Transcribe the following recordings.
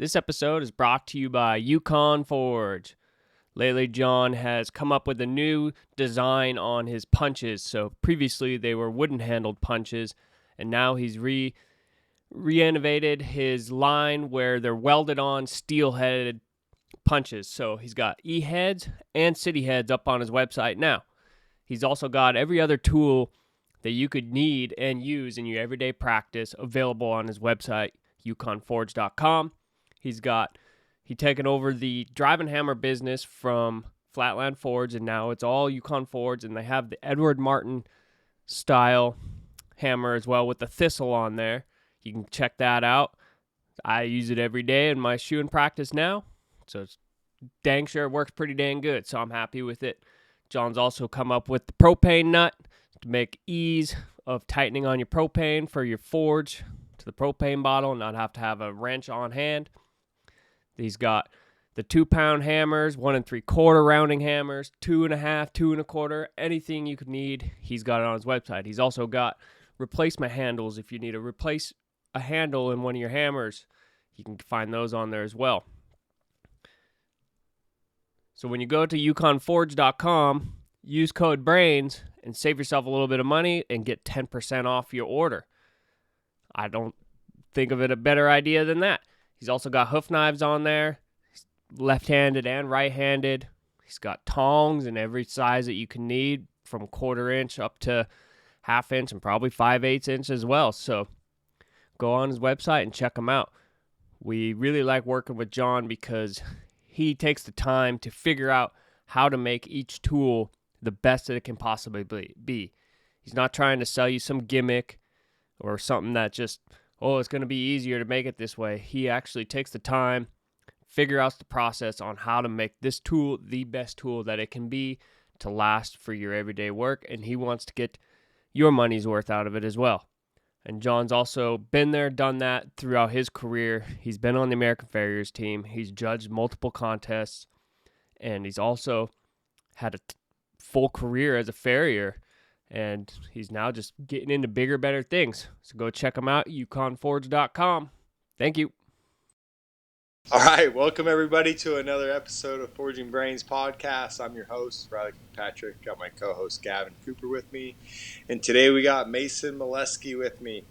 This episode is brought to you by Yukon Forge. Lately, John has come up with a new design on his punches. So previously, they were wooden-handled punches, and now he's re-innovated his line where they're welded-on steel-headed punches. So he's got E-heads and City heads up on his website now. He's also got every other tool that you could need and use in your everyday practice available on his website, yukonforge.com. He's taken over the drive and hammer business from Flatland Forge, and now it's all Yukon Forge, and they have the Edward Martin style hammer as well with the thistle on there. You can check that out. I use it every day in my shoeing practice now, so it's dang sure it works pretty dang good, so I'm happy with it. John's also come up with the propane nut to make ease of tightening on your propane for your forge to the propane bottle and not have to have a wrench on hand. He's got the 2-pound hammers, 1 3/4 rounding hammers, 2.5, 2 1/4, anything you could need, he's got it on his website. He's also got replacement handles. If you need to replace a handle in one of your hammers, you can find those on there as well. So when you go to yukonforge.com, use code BRAINS and save yourself a little bit of money and get 10% off your order. I don't think of it a better idea than that. He's also got hoof knives on there, left-handed and right-handed. He's got tongs in every size that you can need, from 1/4 inch up to 1/2 inch and probably 5/8 inch as well. So go on his website and check him out. We really like working with John because he takes the time to figure out how to make each tool the best that it can possibly be. He's not trying to sell you some gimmick or something that just, it's going to be easier to make it this way. He actually takes the time, figure out the process on how to make this tool the best tool that it can be to last for your everyday work, and he wants to get your money's worth out of it as well. And John's also been there, done that throughout his career. He's been on the American Farriers team. He's judged multiple contests, and he's also had a full career as a farrier, and he's now just getting into bigger, better things. So go check him out, yukonforge.com. Thank you. All right, welcome everybody to another episode of Forging Brains podcast. I'm your host, Riley Patrick. Got my co-host Gavin Cooper with me, and today we got Mason Mileski with me.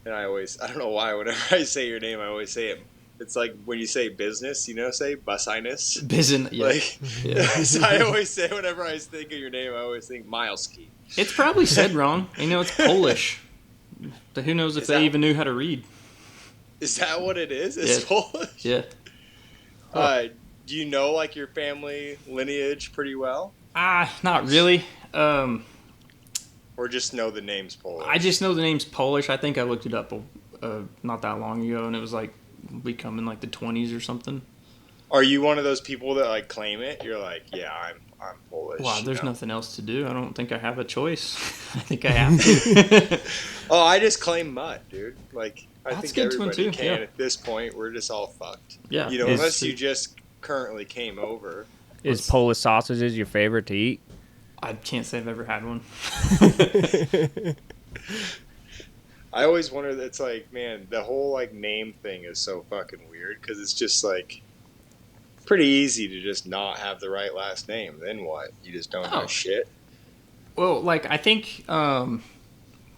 And I don't know why, whenever I say your name, I always say it. It's like when you say business, say business. Business, yeah. So I always say, whenever I think of your name, I always think Mileski. It's probably said wrong. It's Polish. But who knows if they even knew how to read. Is that what it is? It's Polish? Yeah. Do you know, your family lineage pretty well? Not really. Or just know the name's Polish? I just know the name's Polish. I think I looked it up not that long ago, and it was we come in the 20s or something. Are you one of those people that claim it? You're yeah, I'm Polish. Wow, there's nothing else to do. I don't think I have a choice. I think I have to. Oh, I just claim mud, dude. I That's think good everybody can. Yeah. At this point, we're just all fucked. Yeah. Unless you just currently came over. Is Polish sausages your favorite to eat? I can't say I've ever had one. I always wonder, it's man, the whole name thing is so fucking weird, because it's just pretty easy to just not have the right last name. Then what? You just don't know shit? Well, I think when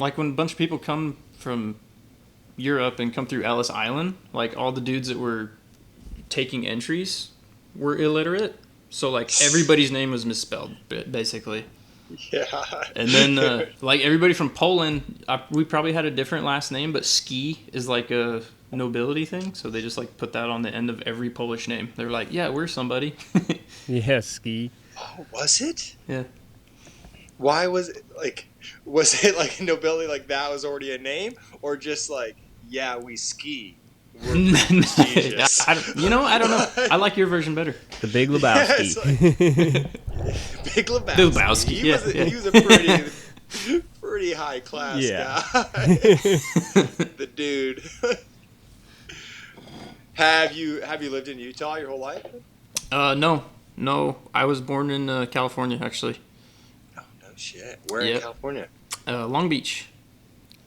a bunch of people come from Europe and come through Ellis Island, all the dudes that were taking entries were illiterate, so everybody's name was misspelled basically. Yeah. And then everybody from Poland, we probably had a different last name, but Ski is a nobility thing, so they just put that on the end of every Polish name. They're yeah, we're somebody. Yeah, Ski. Oh, was it? Yeah. Why was it was it nobility, that was already a name, or just yeah, we ski? We're prestigious. I don't know. I like your version better. The Big Lebowski. Big Lebowski. He was a pretty high class guy. The dude. Have you lived in Utah your whole life? No. I was born in California, actually. Oh, no shit. Where in California? Long Beach.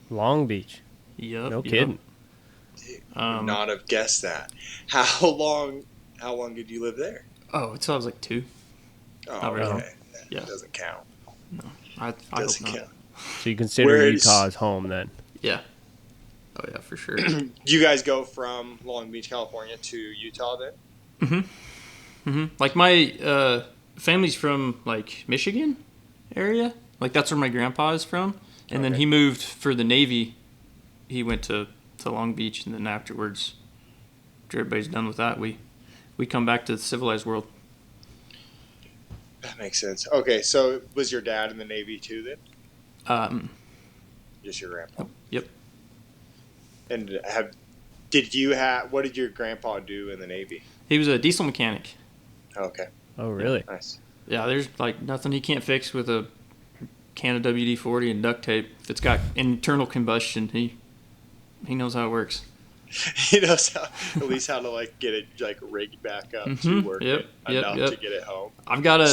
Long Beach. Yep. No kidding. Would not have guessed that. How long did you live there? Oh, until I was like 2. Oh, really. okay. Yeah. That doesn't count. No, I Doesn't hope not. count. So you consider Utah as home then? Yeah. Oh yeah, for sure. Do you guys go from Long Beach, California to Utah then? Like my family's from like Michigan area. Like that's where my grandpa is from. And then he moved for the Navy. He went to Long Beach, and then afterwards, after everybody's done with that, we come back to the civilized world. That makes sense. Okay, so was your dad in the Navy too then? Just your grandpa? Yep. And what did your grandpa do in the Navy? He was a diesel mechanic. Okay. Oh, really? Nice. Yeah, there's like nothing he can't fix with a can of WD-40 and duct tape. If it's got internal combustion, he knows how it works. He knows at least how to like get it like rigged back up to work enough to get it home. I've got a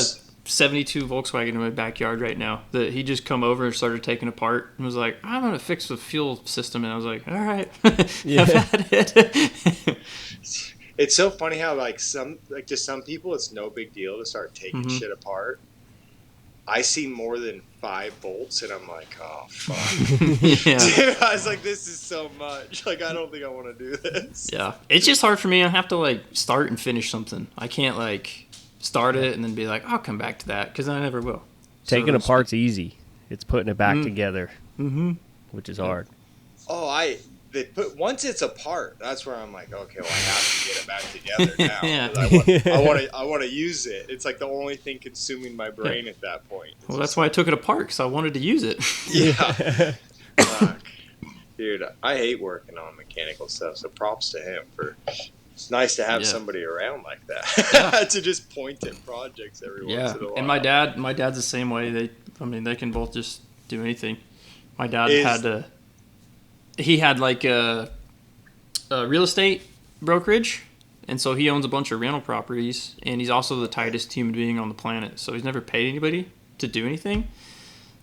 72 Volkswagen in my backyard right now that he just come over and started taking apart and was like, I'm gonna fix the fuel system, and I was like, all right, Yeah. have at it. It's so funny how to some people it's no big deal to start taking shit apart. I see more than 5 bolts and I'm like, oh fuck. Yeah. Dude, I was like, this is so much. Like, I don't think I want to do this. Yeah, it's just hard for me. I have to like start and finish something. I can't like start it and then be like, I'll come back to that, because I never will. Taking apart's easy. It's putting it back together, which is hard. Oh, once it's apart, that's where I'm like, okay, well, I have to get it back together now. Yeah. I want to use it. It's like the only thing consuming my brain at that point. Well, that's why I took it apart, because I wanted to use it. Yeah. Fuck. Dude, I hate working on mechanical stuff, so props to him for. It's nice to have somebody around like that to just point at projects every once in a while. And my dad's the same way. They can both just do anything. My dad had like a real estate brokerage, and so he owns a bunch of rental properties, and he's also the tightest human being on the planet. So he's never paid anybody to do anything.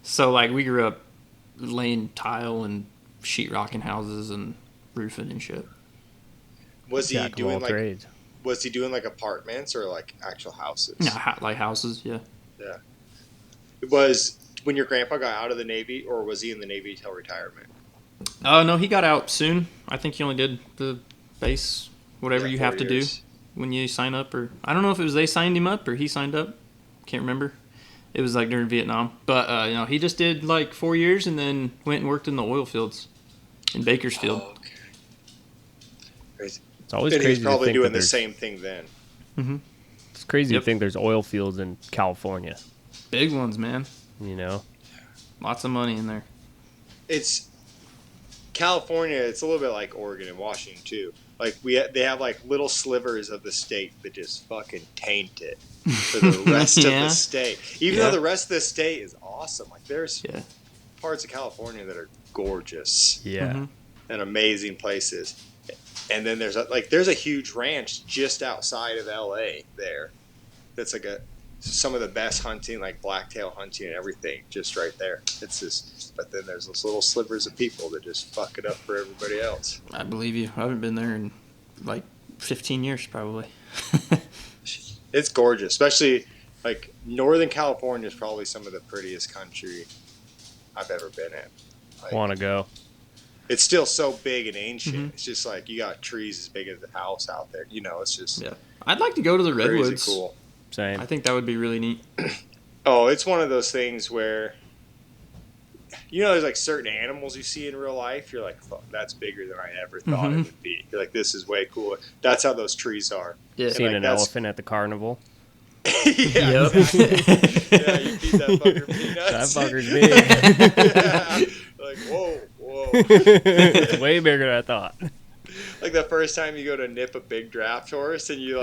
So like we grew up laying tile and sheetrocking houses and roofing and shit. Was he doing like trades. Was he doing like apartments or like actual houses? Yeah, like houses. Yeah. Yeah. It was when your grandpa got out of the Navy, or was he in the Navy till retirement? No, he got out soon. I think he only did the base, whatever you have to do when you sign up. Or I don't know if it was they signed him up or he signed up. Can't remember. It was like during Vietnam. But, he just did like 4 years and then went and worked in the oil fields in Bakersfield. Oh, okay. Crazy. It's always and crazy. He's probably to think doing the same thing then. Mm-hmm. It's crazy to think there's oil fields in California. Big ones, man. You know? Lots of money in there. It's California. It's a little bit like Oregon and Washington too. Like they have like little slivers of the state that just fucking taint it for the rest of the state. Even though the rest of the state is awesome. Like there's parts of California that are gorgeous. Yeah. And amazing places. And then there's a huge ranch just outside of LA there. That's like some of the best hunting, like blacktail hunting and everything, just right there. It's just, but then there's those little slivers of people that just fuck it up for everybody else. I believe you. I haven't been there in like 15 years probably. It's gorgeous, especially like Northern California is probably some of the prettiest country I've ever been in. Like, Want to go? It's still so big and ancient. It's just like you got trees as big as the house out there. You know, it's just I'd like to go to the crazy redwoods. Cool. Same. I think that would be really neat. Oh, it's one of those things where, there's like certain animals you see in real life. You're like, fuck, that's bigger than I ever thought it would be. You're like, this is way cooler. That's how those trees are. Yeah. Seen an elephant at the carnival. Yeah, exactly. Yeah, you feed that fucker peanuts. That fucker's big. Yeah. Like, whoa. It's way bigger than I thought. Like the first time you go to nip a big draft horse and you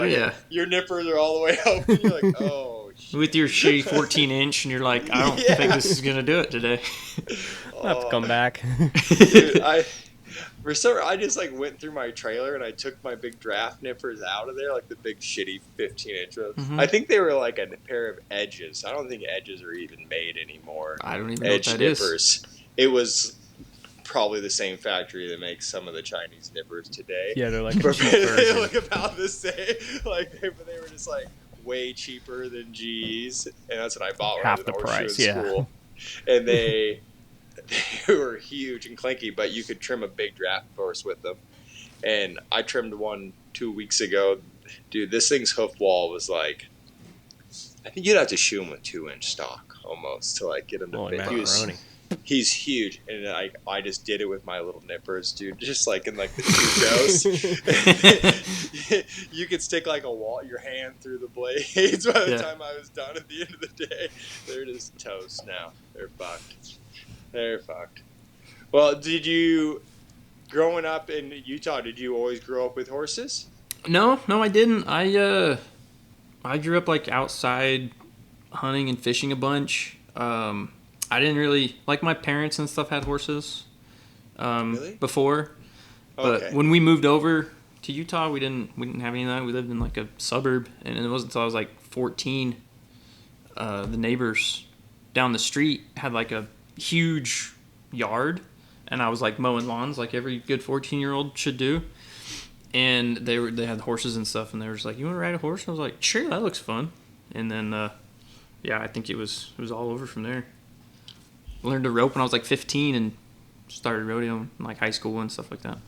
your nippers are all the way open. You're like, oh, shit. With your shitty 14-inch, and you're like, I don't think this is going to do it today. I'll have to come back. Dude, I just like went through my trailer and I took my big draft nippers out of there, like the big shitty 15-inch ones. I think they were like a pair of edges. I don't think edges are even made anymore. I don't even know Edge what that nippers. is. It was probably the same factory that makes some of the Chinese nippers today. Yeah, they're like a cheap They version. look about the same. Like they were just like way cheaper than G's, and that's what I bought when I was Half in the Horseshoe price, in yeah. school. And they were huge and clanky, but you could trim a big draft horse with them. And I trimmed one 2 weeks ago. Dude, this thing's hoof wall was like, I think you'd have to shoe him with 2-inch stock almost to like get him to Holy fit. macaroni. He's huge, and I just did it with my little nippers, dude. Just like in like the 2 dose, you could stick like your hand through the blades. By the time I was done, at the end of the day, they're just toast now. They're fucked. Well, growing up in Utah, did you always grow up with horses? No, I didn't. I grew up like outside hunting and fishing a bunch. I didn't really like my parents and stuff had horses Really? before, but when we moved over to Utah, we didn't have any of that. We lived in like a suburb, and it wasn't until I was like 14. The neighbors down the street had like a huge yard, and I was like mowing lawns like every good 14-year-old should do. And they had horses and stuff, and they were just like, "You want to ride a horse?" And I was like, "Sure, that looks fun." And then, I think it was all over from there. Learned to rope when I was like 15 and started rodeo in like high school and stuff like that.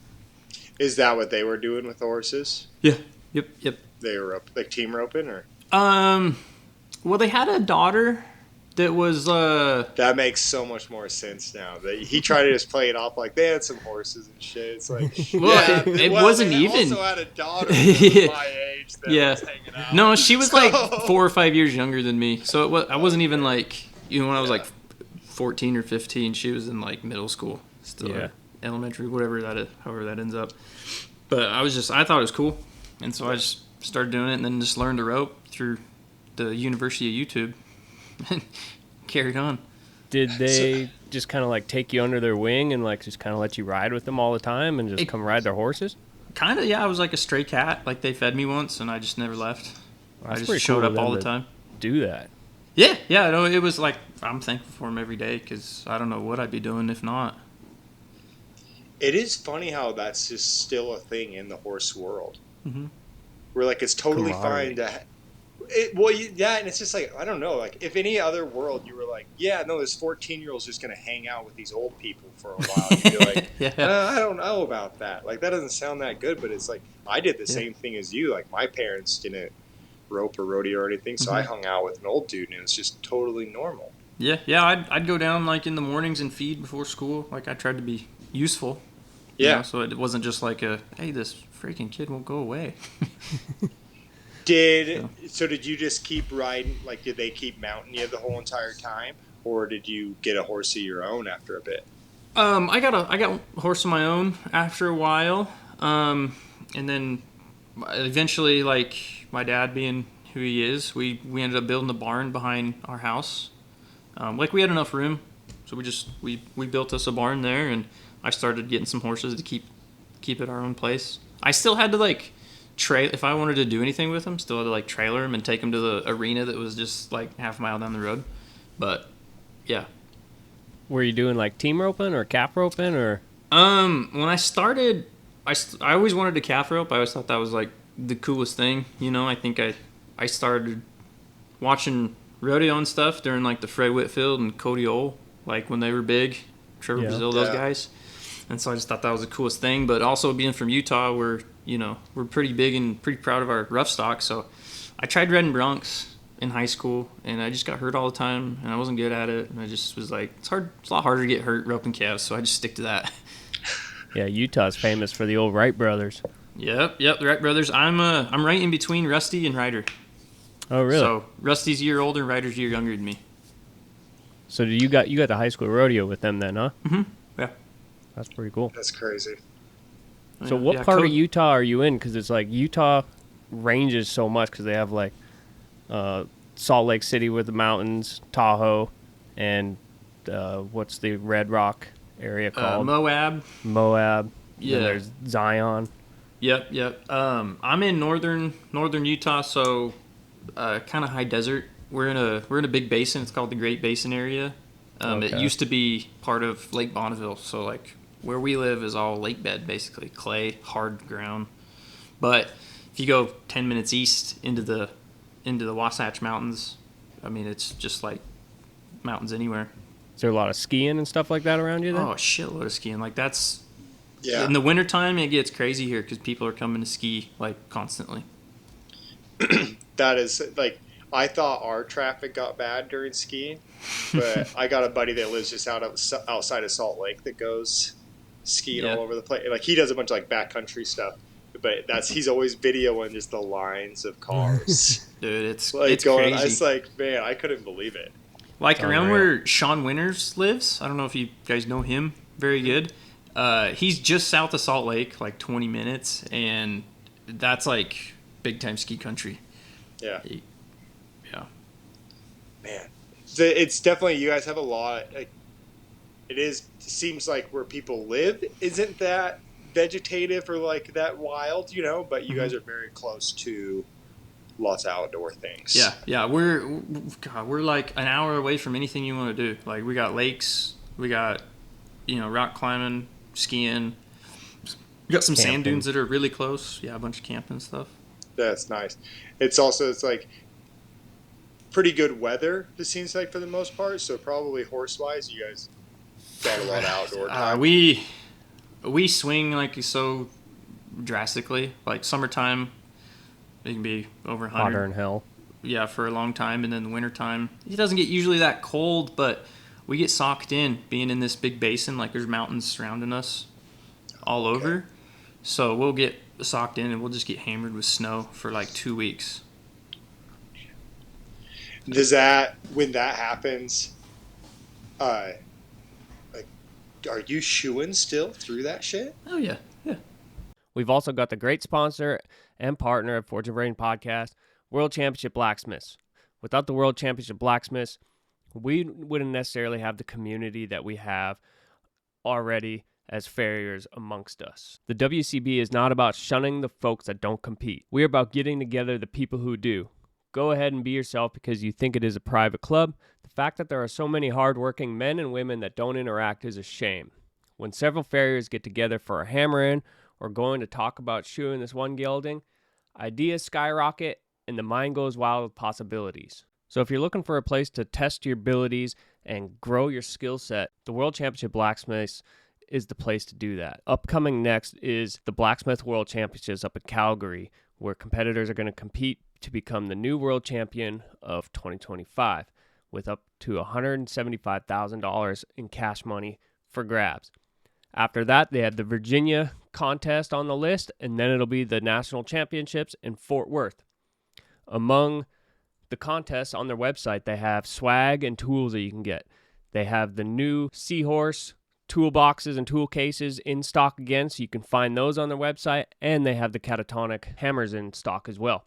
Is that what they were doing with the horses? Yeah. Yep. They were like team roping, or? Well, they had a daughter that was That makes so much more sense now. He tried to just play it off like they had some horses and shit. It's like, it wasn't they even. Also had a daughter that was my age that was hanging out. No, she was like 4 or 5 years younger than me, so I wasn't even like, when I was like 14 or 15, she was in like middle school, still elementary, however that ends up. But I thought it was cool, and so I just started doing it, and then just learned to rope through the University of YouTube. Carried on. Did they just kind of like take you under their wing and like just kind of let you ride with them all the time and just come ride their horses? Kind of, yeah. I was like a stray cat. Like they fed me once, and I just never left. Well, I just showed up all the time. Do that? Yeah. No, it was like I'm thankful for them every day because I don't know what I'd be doing if not. It is funny how that's just still a thing in the horse world. Mm-hmm. Where like it's totally fine to. And it's just like, I don't know, like if any other world you were like, this 14-year-old's just going to hang out with these old people for a while. You'd be like, I don't know about that. Like that doesn't sound that good, but it's like, I did the same thing as you. Like my parents didn't rope or rodeo or anything, so I hung out with an old dude and it was just totally normal. Yeah, I'd go down like in the mornings and feed before school. Like I tried to be useful. Yeah. So it wasn't just like hey, this freaking kid won't go away. Did you just keep riding? Like, did they keep mounting you the whole entire time, or did you get a horse of your own after a bit? I got a horse of my own after a while, and then eventually, like my dad being who he is, we ended up building a barn behind our house. Like we had enough room, so we built us a barn there, and I started getting some horses to keep at our own place. I still had to like. If I wanted to do anything with them, still had to like trailer them and take them to the arena that was just like half a mile down the road. But yeah. Were you doing like team roping or cap roping or? When I started, I always wanted to calf rope. I always thought that was like the coolest thing. I think I started watching rodeo and stuff during like the Fred Whitfield and Cody Ole, like when they were big, Trevor Brazil, those guys. And so I just thought that was the coolest thing. But also being from Utah, we're pretty big and pretty proud of our rough stock. So I tried riding broncs in high school, and I just got hurt all the time, and I wasn't good at it. And I just was like, it's a lot harder to get hurt roping calves, so I just stick to that. Yeah, Utah's famous for the old Wright brothers. Yep, the Wright brothers. I'm right in between Rusty and Ryder. Oh, really? So Rusty's a year older, and Ryder's a year younger than me. So you got the high school rodeo with them then, huh? Mm-hmm. Yeah. That's pretty cool. That's crazy. So what part of Utah are you in? Because it's like Utah ranges so much because they have like Salt Lake City with the mountains, Tahoe, and what's the Red Rock area called? Moab. Yeah. And there's Zion. Yep. I'm in northern Utah, so kind of high desert. We're in a big basin. It's called the Great Basin area. It used to be part of Lake Bonneville, so like where we live is all lake bed, basically clay, hard ground. But if you go 10 minutes east into the Wasatch Mountains, I mean, it's just like mountains anywhere. Is there a lot of skiing and stuff like that around you then? Oh, a shitload of skiing. Like that's Yeah. in the wintertime, it gets crazy here because people are coming to ski like constantly. That is like, I thought our traffic got bad during skiing, but I got a buddy that lives just outside of Salt Lake that goes skiing all over the place. Like he does a bunch of like backcountry stuff, but he's always videoing just the lines of cars. Dude, it's Like it's going, crazy. I was like, man, I couldn't believe it. Like It's around unreal. where Sean Winters lives. I don't know if you guys know him very good. He's just south of Salt Lake, like 20 minutes, and that's like big time ski country. Yeah, Yeah. man, it's definitely, you guys have a lot. Like, it seems like where people live isn't that vegetative or like that wild, but you guys are very close to lots of outdoor things. Yeah. We're like an hour away from anything you want to do. Like we got lakes, we got rock climbing, skiing. We got some sand Camping. dunes that are really close. Yeah, a bunch of camping stuff. That's nice. It's like pretty good weather, it seems like, for the most part. So probably horse-wise, you guys got a lot of outdoor time. We swing like so drastically. Like summertime, it can be over 100. Hotter than hell. Yeah, for a long time, and then the wintertime, it doesn't get usually that cold, but we get socked in being in this big basin. Like there's mountains surrounding us all over, so we'll get socked in and we'll just get hammered with snow for like 2 weeks. When that happens, like, are you shoeing still through that shit? Oh yeah. We've also got the great sponsor and partner of Fortune Brain Podcast, World Championship Blacksmiths. Without the World Championship Blacksmiths, we wouldn't necessarily have the community that we have already as farriers amongst us. The WCB is not about shunning the folks that don't compete. We're about getting together the people who do. Go ahead and be yourself because you think it is a private club. The fact that there are so many hardworking men and women that don't interact is a shame. When several farriers get together for a hammer-in or going to talk about shoeing this one gelding, ideas skyrocket and the mind goes wild with possibilities. So if you're looking for a place to test your abilities and grow your skill set, the World Championship Blacksmiths is the place to do that. Upcoming next is the Blacksmith World Championships up in Calgary, where competitors are going to compete to become the new world champion of 2025 with up to $175,000 in cash money for grabs. After that, they have the Virginia contest on the list, and then it'll be the national championships in Fort Worth. Among the contests on their website, they have swag and tools that you can get. They have the new Seahorse toolboxes and tool cases in stock again, so you can find those on their website, and they have the catatonic hammers in stock as well.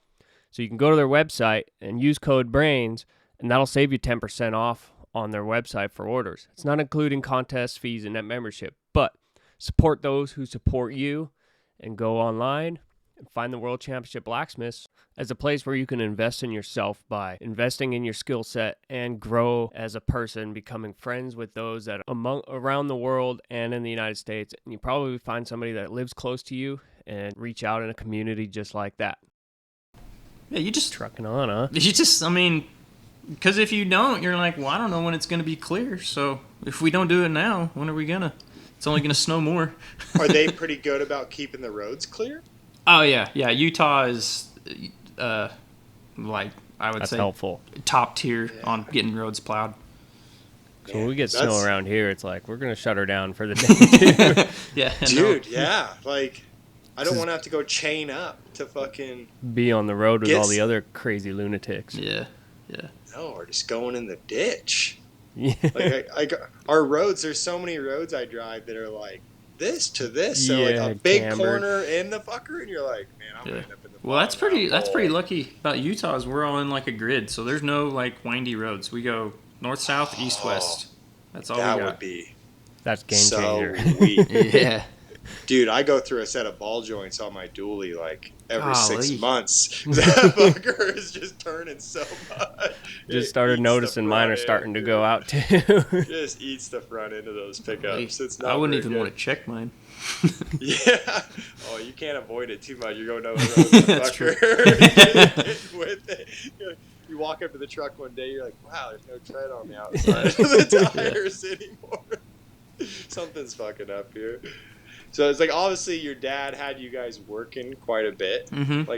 So you can go to their website and use code BRAINS, and that'll save you 10% off on their website for orders. It's not including contest fees and net membership, but support those who support you and go online and find the World Championship Blacksmiths as a place where you can invest in yourself by investing in your skill set and grow as a person, becoming friends with those that are around the world and in the United States. And you probably find somebody that lives close to you and reach out in a community just like that. Yeah, you just Trucking on, huh? because if you don't, you're like, well, I don't know when it's going to be clear. So if we don't do it now, when are we gonna? It's only going to snow more. Are they pretty good about keeping the roads clear? Oh yeah. Utah is like I would That's say helpful. top tier on getting roads plowed. So when we get That's- snow around here, it's like we're going to shut her down for the day, too. Yeah, Dude, yeah. Like, I don't want to have to go chain up to fucking, Be on the road with Get all s- the other crazy lunatics. Yeah. no, or just going in the ditch. Yeah. Like, our roads, there's so many roads I drive that are like this to this. So, like, Yeah, a big cambered. corner in the fucker, and you're like, man, I'm going to end up in the Well, that's bottom pretty. of that That's pretty hole. lucky about Utah. Is we're all in like a grid, so there's no like windy roads. We go north, south, east, west. That's all That we would got. be That's game so changer. weak. Yeah. Dude, I go through a set of ball joints on my dually like every 6 months. That fucker is just turning so much. Just started noticing mine are starting to go out too. Just eats the front end of those pickups. It's not I wouldn't even good. want to check mine. Yeah. Oh, you can't avoid it too much. You're going down the road, That's true. with it. You walk up to the truck one day, you're like, wow, there's no tread on the outside of the tires anymore. Something's fucking up here. So it's like, obviously your dad had you guys working quite a bit. Mm-hmm.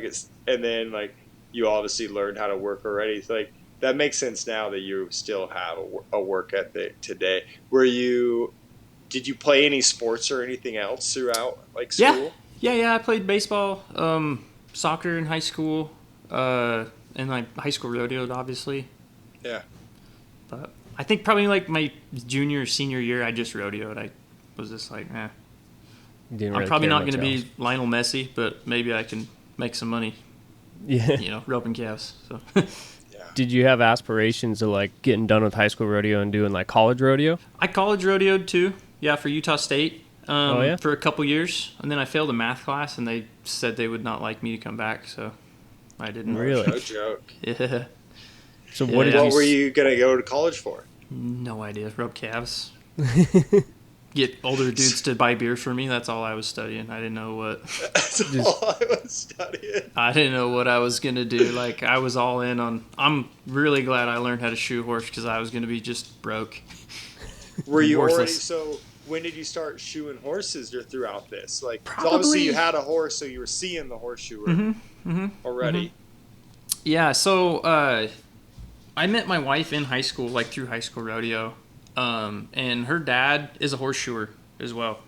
And then like you obviously learned how to work already. It's like that makes sense now that you still have a work ethic today. Did you play any sports or anything else throughout like school? Yeah. I played baseball, soccer in high school, and like high school rodeoed, obviously. Yeah. But I think probably like my junior, senior year, I just rodeoed. I was just like, I'm probably not going to be Lionel Messi, but maybe I can make some money. Yeah. Roping calves. So. Did you have aspirations of like getting done with high school rodeo and doing like college rodeo? I college rodeoed too. Yeah, for Utah State. For a couple years, and then I failed a math class, and they said they would not like me to come back, so I didn't. Really? No joke. Yeah. So what were you gonna go to college for? No idea. Rub calves. Get older dudes to buy beer for me. That's all I was studying. I didn't know what. That's all I was studying. I didn't know what I was gonna do. Like I was all in on. I'm really glad I learned how to shoe horse because I was gonna be just broke. Were you Worthless. already so? When did you start shoeing horses or throughout this? Like, Probably. obviously you had a horse, so you were seeing the horseshoer already. Mm-hmm. Yeah, so I met my wife in high school, like through high school rodeo, and her dad is a horseshoer as well.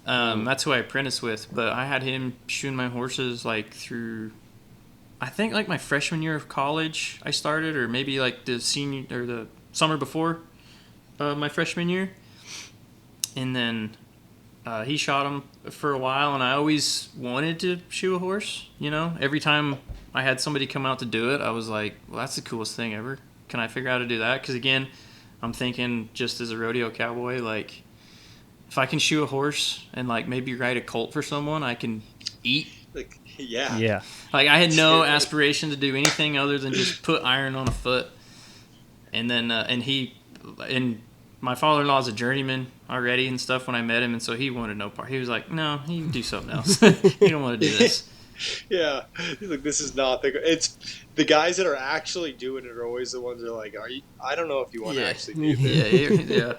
That's who I apprenticed with, but I had him shoeing my horses like through, I think like my freshman year of college I started, or maybe like the senior or the summer before my freshman year. And then he shot him for a while, and I always wanted to shoe a horse, Every time I had somebody come out to do it, I was like, well, that's the coolest thing ever. Can I figure out how to do that? Because, again, I'm thinking just as a rodeo cowboy, like, if I can shoe a horse and, like, maybe ride a colt for someone, I can eat. Like, yeah. Yeah. Like, I had no aspiration to do anything other than just put iron on a foot. And then, and my father-in-law is a journeyman already and stuff when I met him, and so he wanted no part. He was like, no, you can do something else. You don't want to do this. Yeah. He's like, this is not it's the guys that are actually doing it are always the ones that are like, I don't know if you want to actually do this. Yeah.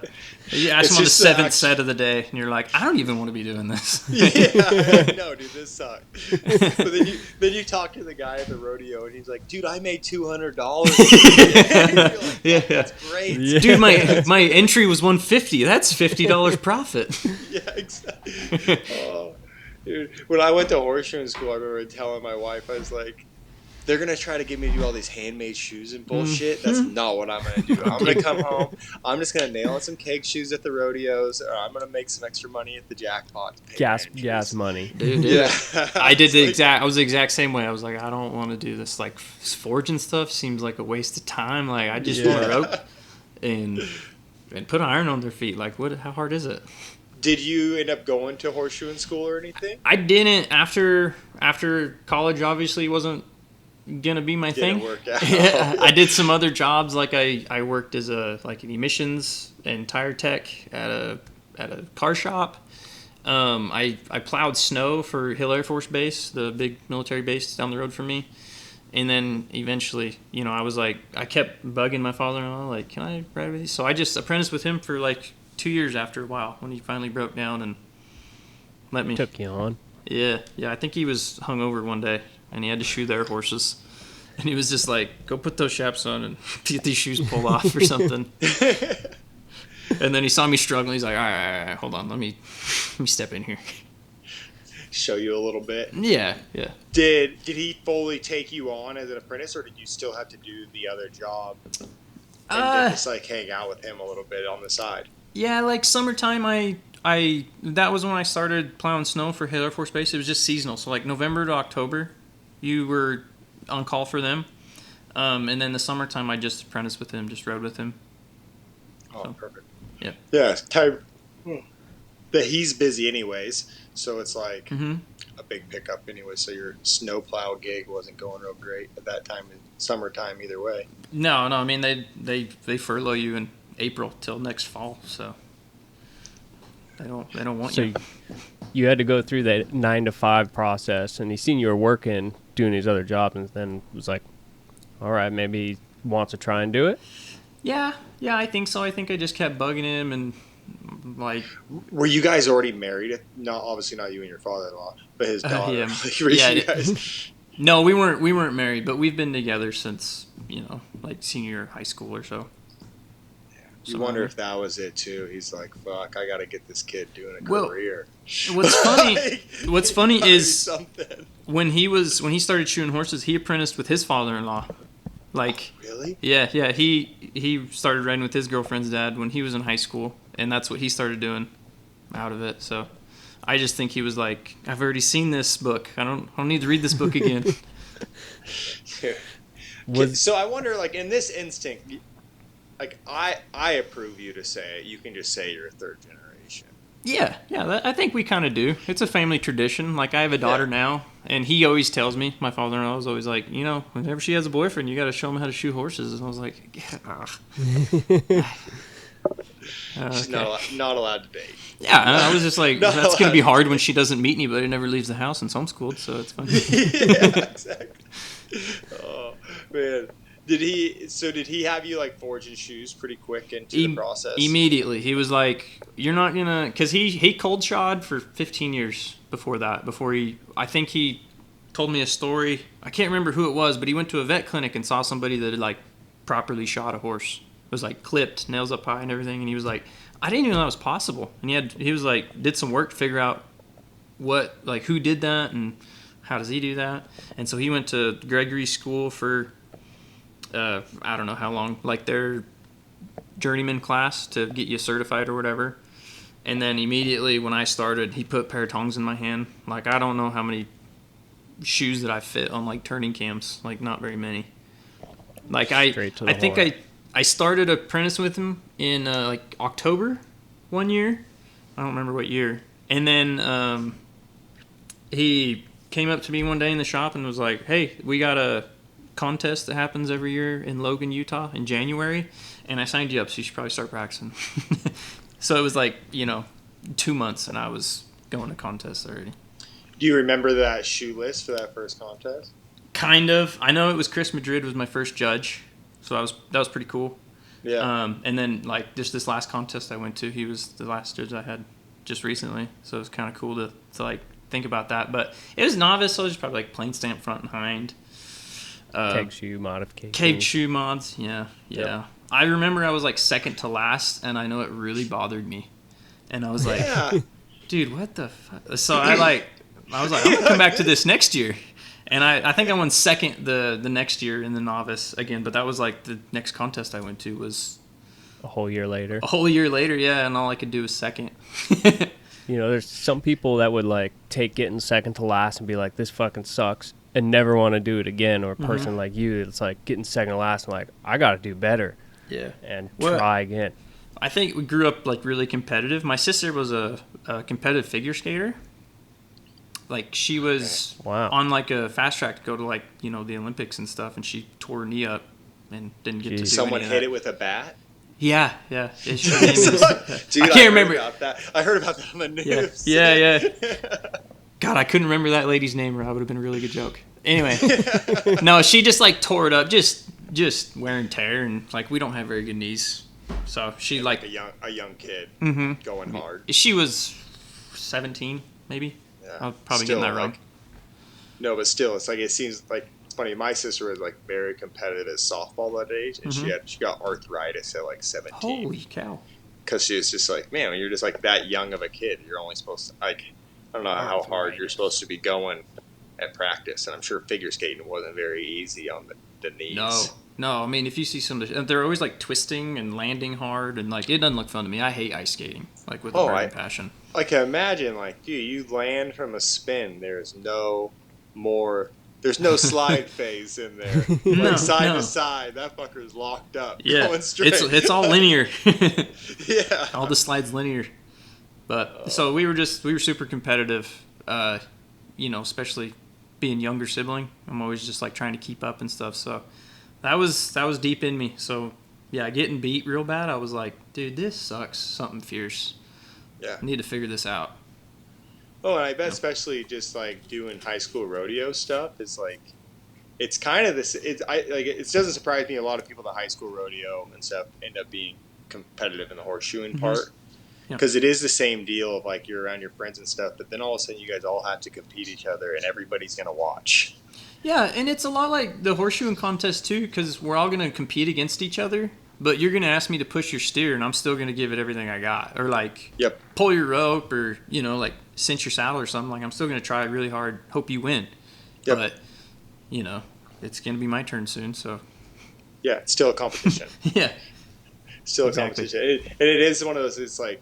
You ask him on the seventh set of the day, and you're like, I don't even want to be doing this. Yeah, no, dude, this sucks. But then you talk to the guy at the rodeo, and he's like, dude, I made $200. Like, yeah, that's great. Yeah. Dude, my entry was $150. That's $50 profit. Yeah, exactly. Oh, dude, when I went to horseshoeing school, I remember telling my wife, I was like, they're going to try to get me to do all these handmade shoes and bullshit. That's not what I'm going to do. I'm going to come home. I'm just going to nail on some keg shoes at the rodeos, or I'm going to make some extra money at the jackpot. Gas money. Dude, yeah. I was the exact same way. I was like, I don't want to do this. Like, forging stuff seems like a waste of time. Like, I just want to rope and put iron on their feet. Like, how hard is it? Did you end up going to horseshoeing school or anything? I didn't. After college, obviously, wasn't gonna be my thing. Work out. Yeah, I did some other jobs. Like I worked as an emissions and tire tech at a car shop. I plowed snow for Hill Air Force Base, the big military base down the road from me. And then eventually, I was like, I kept bugging my father-in-law, like, can I ride with you? So I just apprenticed with him for like 2 years after a while when he finally broke down and let me. Took you on. Yeah. I think he was hungover one day and he had to shoe their horses. And he was just like, go put those chaps on and get these shoes pulled off or something. And then he saw me struggling. He's like, all right, hold on. Let me step in here. Show you a little bit. Yeah. Did he fully take you on as an apprentice, or did you still have to do the other job and just like hang out with him a little bit on the side? Yeah, like summertime, I that was when I started plowing snow for Hill Air Force Base. It was just seasonal, so like November to October, you were on call for them, and then the summertime I just apprenticed with him, just rode with him. Oh, perfect. Yeah. Yeah, time that he's busy anyways. so it's like a big pickup anyway. So your snowplow gig wasn't going real great at that time in summertime either way. No. I mean, they furlough you in April till next fall, so they don't want you. So you had to go through that 9 to 5 process, and he seen you were working, doing these other jobs, and then was like, all right, maybe he wants to try and do it? Yeah, I think so. I think I just kept bugging him, and like... Were you guys already married? Not obviously not you and your father-in-law, but his daughter. Yeah. Like, were you guys... No, we weren't married, but we've been together since, like senior year of high school or so. You wonder if that was it too. He's like, "Fuck, I gotta get this kid doing a career." What's funny is when he started shooting horses, he apprenticed with his father-in-law. Like, really? Yeah. He started riding with his girlfriend's dad when he was in high school, and that's what he started doing out of it. So, I just think he was like, "I've already seen this book. I don't need to read this book again." So I wonder, like, in this instinct. Like, I approve you to say it. You can just say you're a third generation. Yeah, I think we kind of do. It's a family tradition. Like, I have a daughter now, and he always tells me, my father-in-law is always like, whenever she has a boyfriend, you got to show him how to shoot horses. And I was like, She's not allowed to date. Yeah, I was just like, that's going to be hard when she doesn't meet anybody, never leaves the house, and homeschooled, so it's fine. Yeah, exactly. Oh, man. Did he have you like forging shoes pretty quick into the process? Immediately. He was like, you're not going to... Because he cold shod for 15 years before that. I think he told me a story. I can't remember who it was, but he went to a vet clinic and saw somebody that had like properly shot a horse. It was like clipped, nails up high and everything. And he was like, I didn't even know that was possible. And he was like, did some work to figure out who did that and how does he do that. And so he went to Gregory's school for... I don't know how long, like their journeyman class to get you certified or whatever. And then immediately when I started, he put a pair of tongs in my hand. Like, I don't know how many shoes that I fit on like turning cams, like not very many. Like I think I started apprentice with him in like October one year. I don't remember what year. And then he came up to me one day in the shop and was like, hey, we got a contest that happens every year in Logan, Utah in January, and I signed you up, so you should probably start practicing. So it was like 2 months and I was going to contests already. Do you remember that shoe list for that first contest? Kind of. I know it was Chris Madrid was my first judge, so that was pretty cool. Yeah. And then like just this last contest I went to, he was the last judge I had just recently, so it was kind of cool to like think about that. But it was novice, so it was probably like plain stamp front and hind. Keg shoe modification. Keg shoe mods, yeah. Yep. I remember I was like second to last, and I know it really bothered me. And I was like, dude, what the fuck? So I was like, I'm going to come back to this next year. And I think I won second the next year in the novice again, but that was like the next contest I went to was... A whole year later. Yeah, and all I could do was second. There's some people that would like take getting second to last and be like, this fucking sucks, and never want to do it again. Or a person like you, it's like getting second to last and like, I got to do better. Yeah. And try again. I think we grew up like really competitive. My sister was a competitive figure skater. Like she was on like a fast track to go to like, the Olympics and stuff, and she tore her knee up and didn't get to do Someone any of hit that. it with a bat? Yeah. Dude, I can't remember about that. I heard about that on the news. Yeah. God, I couldn't remember that lady's name, or that would have been a really good joke. Anyway, no, she just like tore it up, just wear and tear, and like we don't have very good knees, so she like a young kid going hard. She was 17, maybe. Yeah. I'm probably getting that wrong. No, but still, it's like it seems like it's funny. My sister was like very competitive at softball at that age, and she got arthritis at like 17. Holy cow! Because she was just like, man, when you're just like that young of a kid, you're only supposed to like, I don't know how hard you're supposed to be going at practice, and I'm sure figure skating wasn't very easy on the knees. No. I mean, if you see they're always like twisting and landing hard, and like it doesn't look fun to me. I hate ice skating, like with a burning passion. Like imagine, like, dude, you land from a spin. There's no slide phase in there. Like side to side, that fucker's locked up. Yeah, going straight. It's all linear. Yeah, all the slides linear. But so we were super competitive, especially being younger sibling. I'm always just like trying to keep up and stuff. So that was deep in me. So yeah, getting beat real bad, I was like, dude, this sucks. Something fierce. Yeah. I need to figure this out. Oh, and I bet especially just like doing high school rodeo stuff is like, it's kind of this. It doesn't surprise me. A lot of people at high school rodeo and stuff end up being competitive in the horseshoeing part, because it is the same deal of like you're around your friends and stuff, but then all of a sudden you guys all have to compete each other and everybody's gonna watch. Yeah, and it's a lot like the horseshoeing contest too, because we're all gonna compete against each other. But you're gonna ask me to push your steer, and I'm still gonna give it everything I got, or like pull your rope, or like cinch your saddle or something. Like I'm still gonna try really hard, hope you win. Yep. But it's gonna be my turn soon, so yeah, it's still a competition. Yeah, still a competition. It is one of those. It's like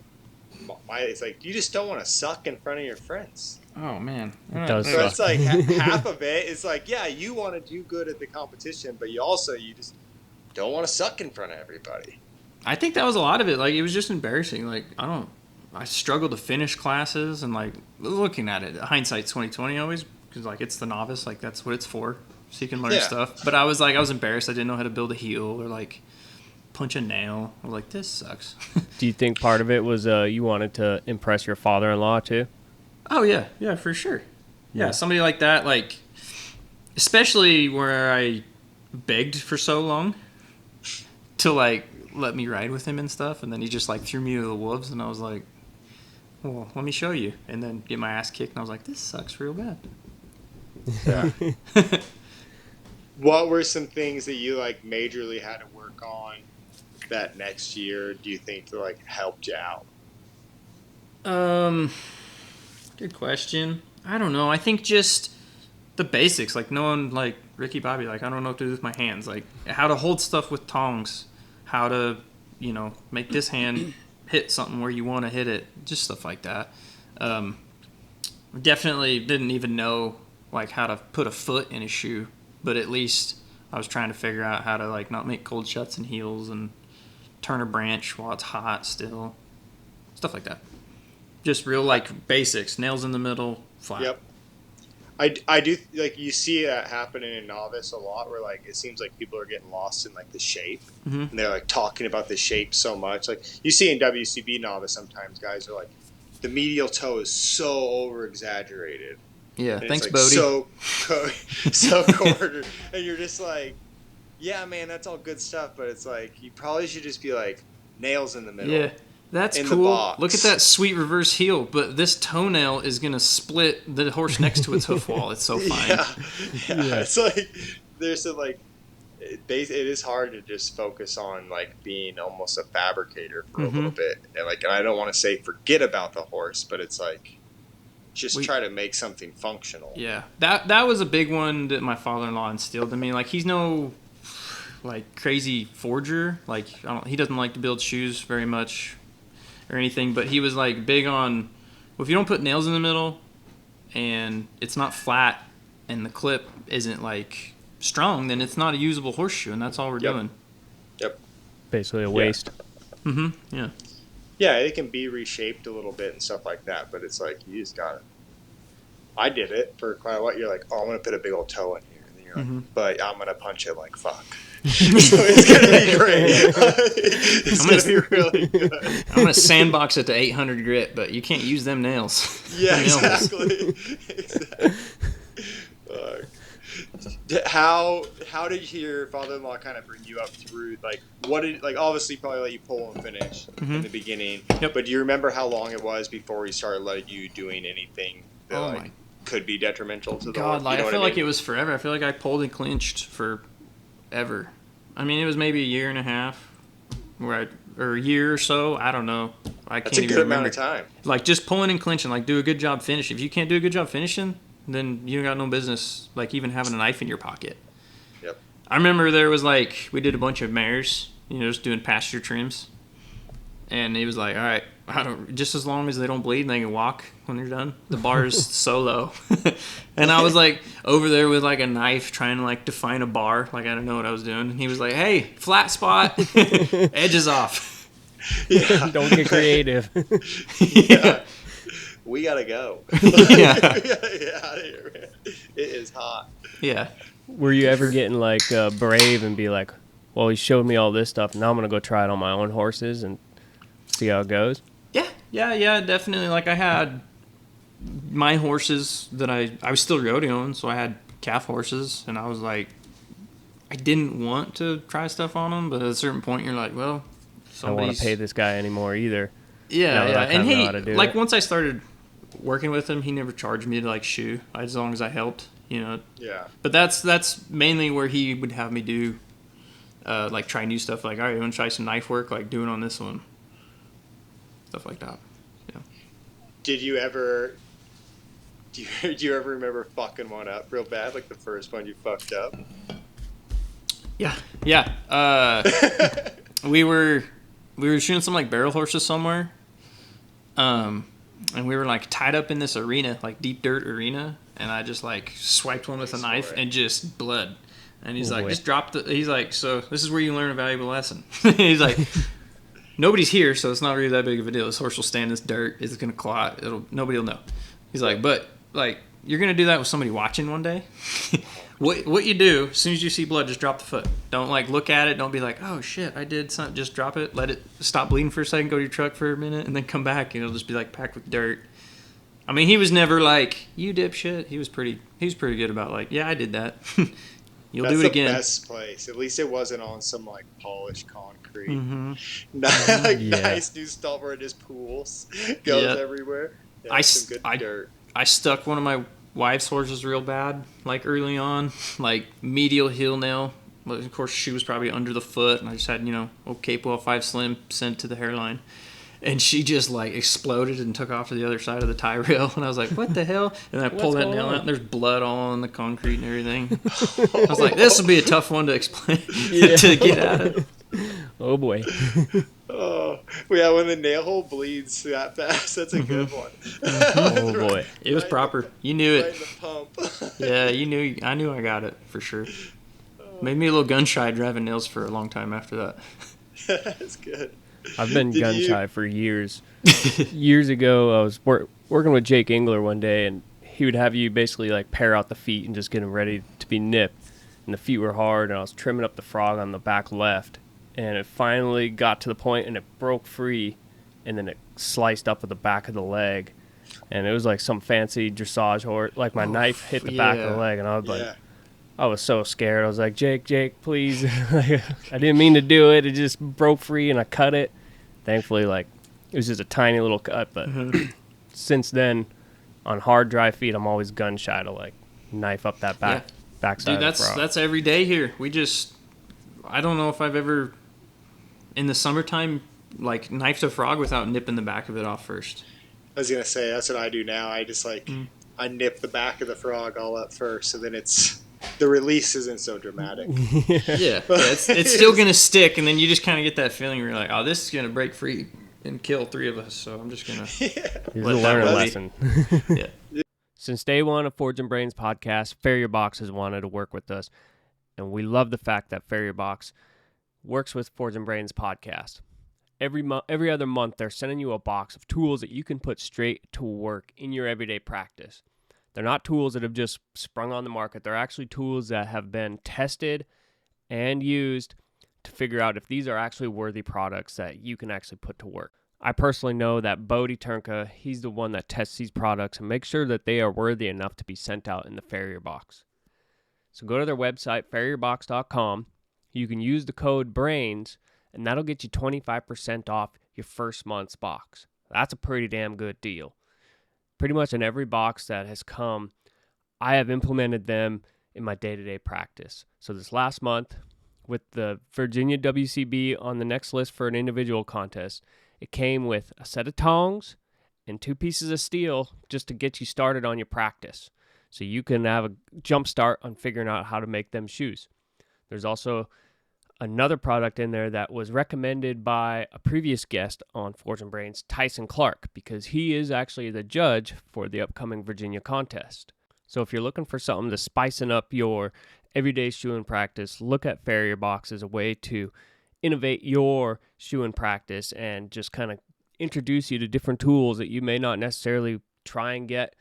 you just don't want to suck in front of your friends. Oh man, it does. So it's like half of it. It's like you want to do good at the competition, but you just don't want to suck in front of everybody. I think that was a lot of it. Like, it was just embarrassing. Like, I struggled to finish classes, and like looking at it, hindsight's 2020 always, because like it's the novice, like that's what it's for, so you can learn stuff. But I was embarrassed. I didn't know how to build a heel or like punch a nail. I was like, this sucks. Do you think part of it was you wanted to impress your father-in-law too? Oh yeah, for sure. Yeah, somebody like that, like especially where I begged for so long to like let me ride with him and stuff, and then he just like threw me to the wolves, and I was like, well, let me show you, and then get my ass kicked, and I was like, this sucks real bad. Yeah. What were some things that you like majorly had to work on that next year, do you think, to like helped you out? Good question. I don't know. I think just the basics, like knowing like Ricky Bobby, like I don't know what to do with my hands, like how to hold stuff with tongs, how to, make this hand hit something where you want to hit it, just stuff like that. Definitely didn't even know like how to put a foot in a shoe, but at least I was trying to figure out how to like not make cold shuts and heels and turn a branch while it's hot still, stuff like that. Just real like basics, nails in the middle, flat. Yep. I do, like, you see that happening in novice a lot, where like it seems like people are getting lost in like the shape, and they're like talking about the shape so much. Like you see in WCB novice, sometimes guys are like, the medial toe is so over exaggerated. Yeah, and thanks, it's like Bodie. So quartered, and you're just like, yeah, man, that's all good stuff, but it's like you probably should just be like nails in the middle. Yeah. That's cool. Look at that sweet reverse heel, but this toenail is going to split the horse next to its hoof wall. It's so fine. Yeah. It's like, there's a, like, it is hard to just focus on, like, being almost a fabricator for a little bit. And, like, and I don't want to say forget about the horse, but it's like, just try to make something functional. Yeah. That was a big one that my father-in-law instilled in me. Like, he's no, like, crazy forger. Like, he doesn't like to build shoes very much or anything, but he was like big on, well, if you don't put nails in the middle and it's not flat and the clip isn't like strong, then it's not a usable horseshoe, and that's all we're doing. Yep. Basically a waste. Yeah. Yeah, it can be reshaped a little bit and stuff like that, but it's like you just got it. I did it for quite a while. You're like, oh, I'm gonna put a big old toe in here, and then you're like, but I'm gonna punch it like fuck. So it's going to be great. It's going to be really good. I'm going to sandbox it to 800 grit, but you can't use them nails. Yeah, exactly. How did your father-in-law kind of bring you up through, like, obviously probably let you pull and finish in the beginning, but do you remember how long it was before he started letting you doing anything that could be detrimental to the horse? I feel like it was forever. I feel like I pulled and clinched for ever. I mean, it was maybe a year and a half, or a year or so. I don't know. That's a good amount of time. Like, just pulling and clinching, like, do a good job finishing. If you can't do a good job finishing, then you got no business, like, even having a knife in your pocket. Yep. I remember there was, like, we did a bunch of mares, just doing pasture trims. And he was like, all right, just as long as they don't bleed and they can walk when they're done. The bar is so low. And I was like over there with like a knife trying to like define a bar. Like I don't know what I was doing. And he was like, hey, flat spot, edges off. Yeah. Don't get creative. Yeah. We gotta go. Yeah. We gotta get out of here, man. It is hot. Yeah. Were you ever getting like brave and be like, well, he showed me all this stuff, now I'm gonna go try it on my own horses and see how it goes? Yeah, definitely. Like I had my horses that I was still rodeoing, so I had calf horses, and I was like, I didn't want to try stuff on them, but at a certain point you're like, well, I don't want to pay this guy anymore either. Yeah. And know how to do like it. once I started working with him, he never charged me to like shoe, as long as I helped, Yeah. But that's mainly where he would have me do, like try new stuff. Like, all right, you want to try some knife work? Like doing on this one, stuff like that. Yeah. Did you ever? Do you ever remember fucking one up real bad, like the first one you fucked up? Yeah. We were shooting some like barrel horses somewhere, and we were like tied up in this arena, like deep dirt arena, and I just like swiped one with a knife and just blood. And he's like, just drop the. He's like, so this is where you learn a valuable lesson. He's like, nobody's here, so it's not really that big of a deal. This horse will stand in this dirt. It's gonna clot. Nobody will know. He's like, but like you're gonna do that with somebody watching one day. What you do, as soon as you see blood, just drop the foot. Don't like look at it. Don't be like, oh shit, I did something. Just drop it. Let it stop bleeding for a second. Go to your truck for a minute, and then come back. And it'll just be like packed with dirt. I mean, he was never like, you dipshit. He was pretty good about like, yeah, I did that. You'll do it again. That's the best place. At least it wasn't on some like polished concrete. Mm-hmm. Nice new stuff where it just pools, goes everywhere. Yeah, some good dirt. I stuck one of my wife's horses real bad, like early on, like medial heel nail. But of course, she was probably under the foot, and I just had, old Capewell 5 Slim sent to the hairline. And she just like exploded and took off to the other side of the tie rail. And I was like, what the hell? And then I pulled that nail out, and there's blood all on the concrete and everything. I was like, this will be a tough one to explain, to get at it. Oh, boy. Oh, yeah, when the nail hole bleeds that fast, that's a good one. Oh, boy. It was proper. You knew it. Right in the pump. Yeah, I knew I got it, for sure. Made me a little gun shy driving nails for a long time after that. That's good. I've been gun shy for years. Years ago, I was working with Jake Engler one day, and he would have you basically like pair out the feet and just get them ready to be nipped. And the feet were hard, and I was trimming up the frog on the back left, and it finally got to the point, and it broke free, and then it sliced up at the back of the leg, and it was like some fancy dressage horse. Like my knife hit the back of the leg, and I was like, I was so scared. I was like, Jake, please. I didn't mean to do it. It just broke free, and I cut it. Thankfully, like, it was just a tiny little cut. But since then, on hard, dry feet, I'm always gun shy to, like, knife up that backside Dude, of the frog. that's every day here. I don't know if I've ever, in the summertime, like, knifed a frog without nipping the back of it off first. I was going to say, that's what I do now. I just, like, I nip the back of the frog all up first, so then the release isn't so dramatic. It's still going to stick, and then you just kind of get that feeling where you're like, oh, this is going to break free and kill 3 of us, so I'm just going to learn a lesson. Yeah. Since day one of Forging Brains podcast, Frier Box has wanted to work with us, and we love the fact that Frier Box works with Forging Brains podcast. Every other month, they're sending you a box of tools that you can put straight to work in your everyday practice. They're not tools that have just sprung on the market. They're actually tools that have been tested and used to figure out if these are actually worthy products that you can actually put to work. I personally know that Bodie Trnka, he's the one that tests these products and makes sure that they are worthy enough to be sent out in the Farrier Box. So go to their website, farrierbox.com. You can use the code BRAINS, and that'll get you 25% off your first month's box. That's a pretty damn good deal. Pretty much in every box that has come, I have implemented them in my day-to-day practice. So this last month, with the Virginia WCB on the next list for an individual contest, it came with a set of tongs and 2 pieces of steel just to get you started on your practice. So you can have a jump start on figuring out how to make them shoes. There's also another product in there that was recommended by a previous guest on Forging Brains, Tyson Clark, because he is actually the judge for the upcoming Virginia contest. So if you're looking for something to spicing up your everyday shoeing practice, look at Farrier Box as a way to innovate your shoeing practice and just kind of introduce you to different tools that you may not necessarily try and get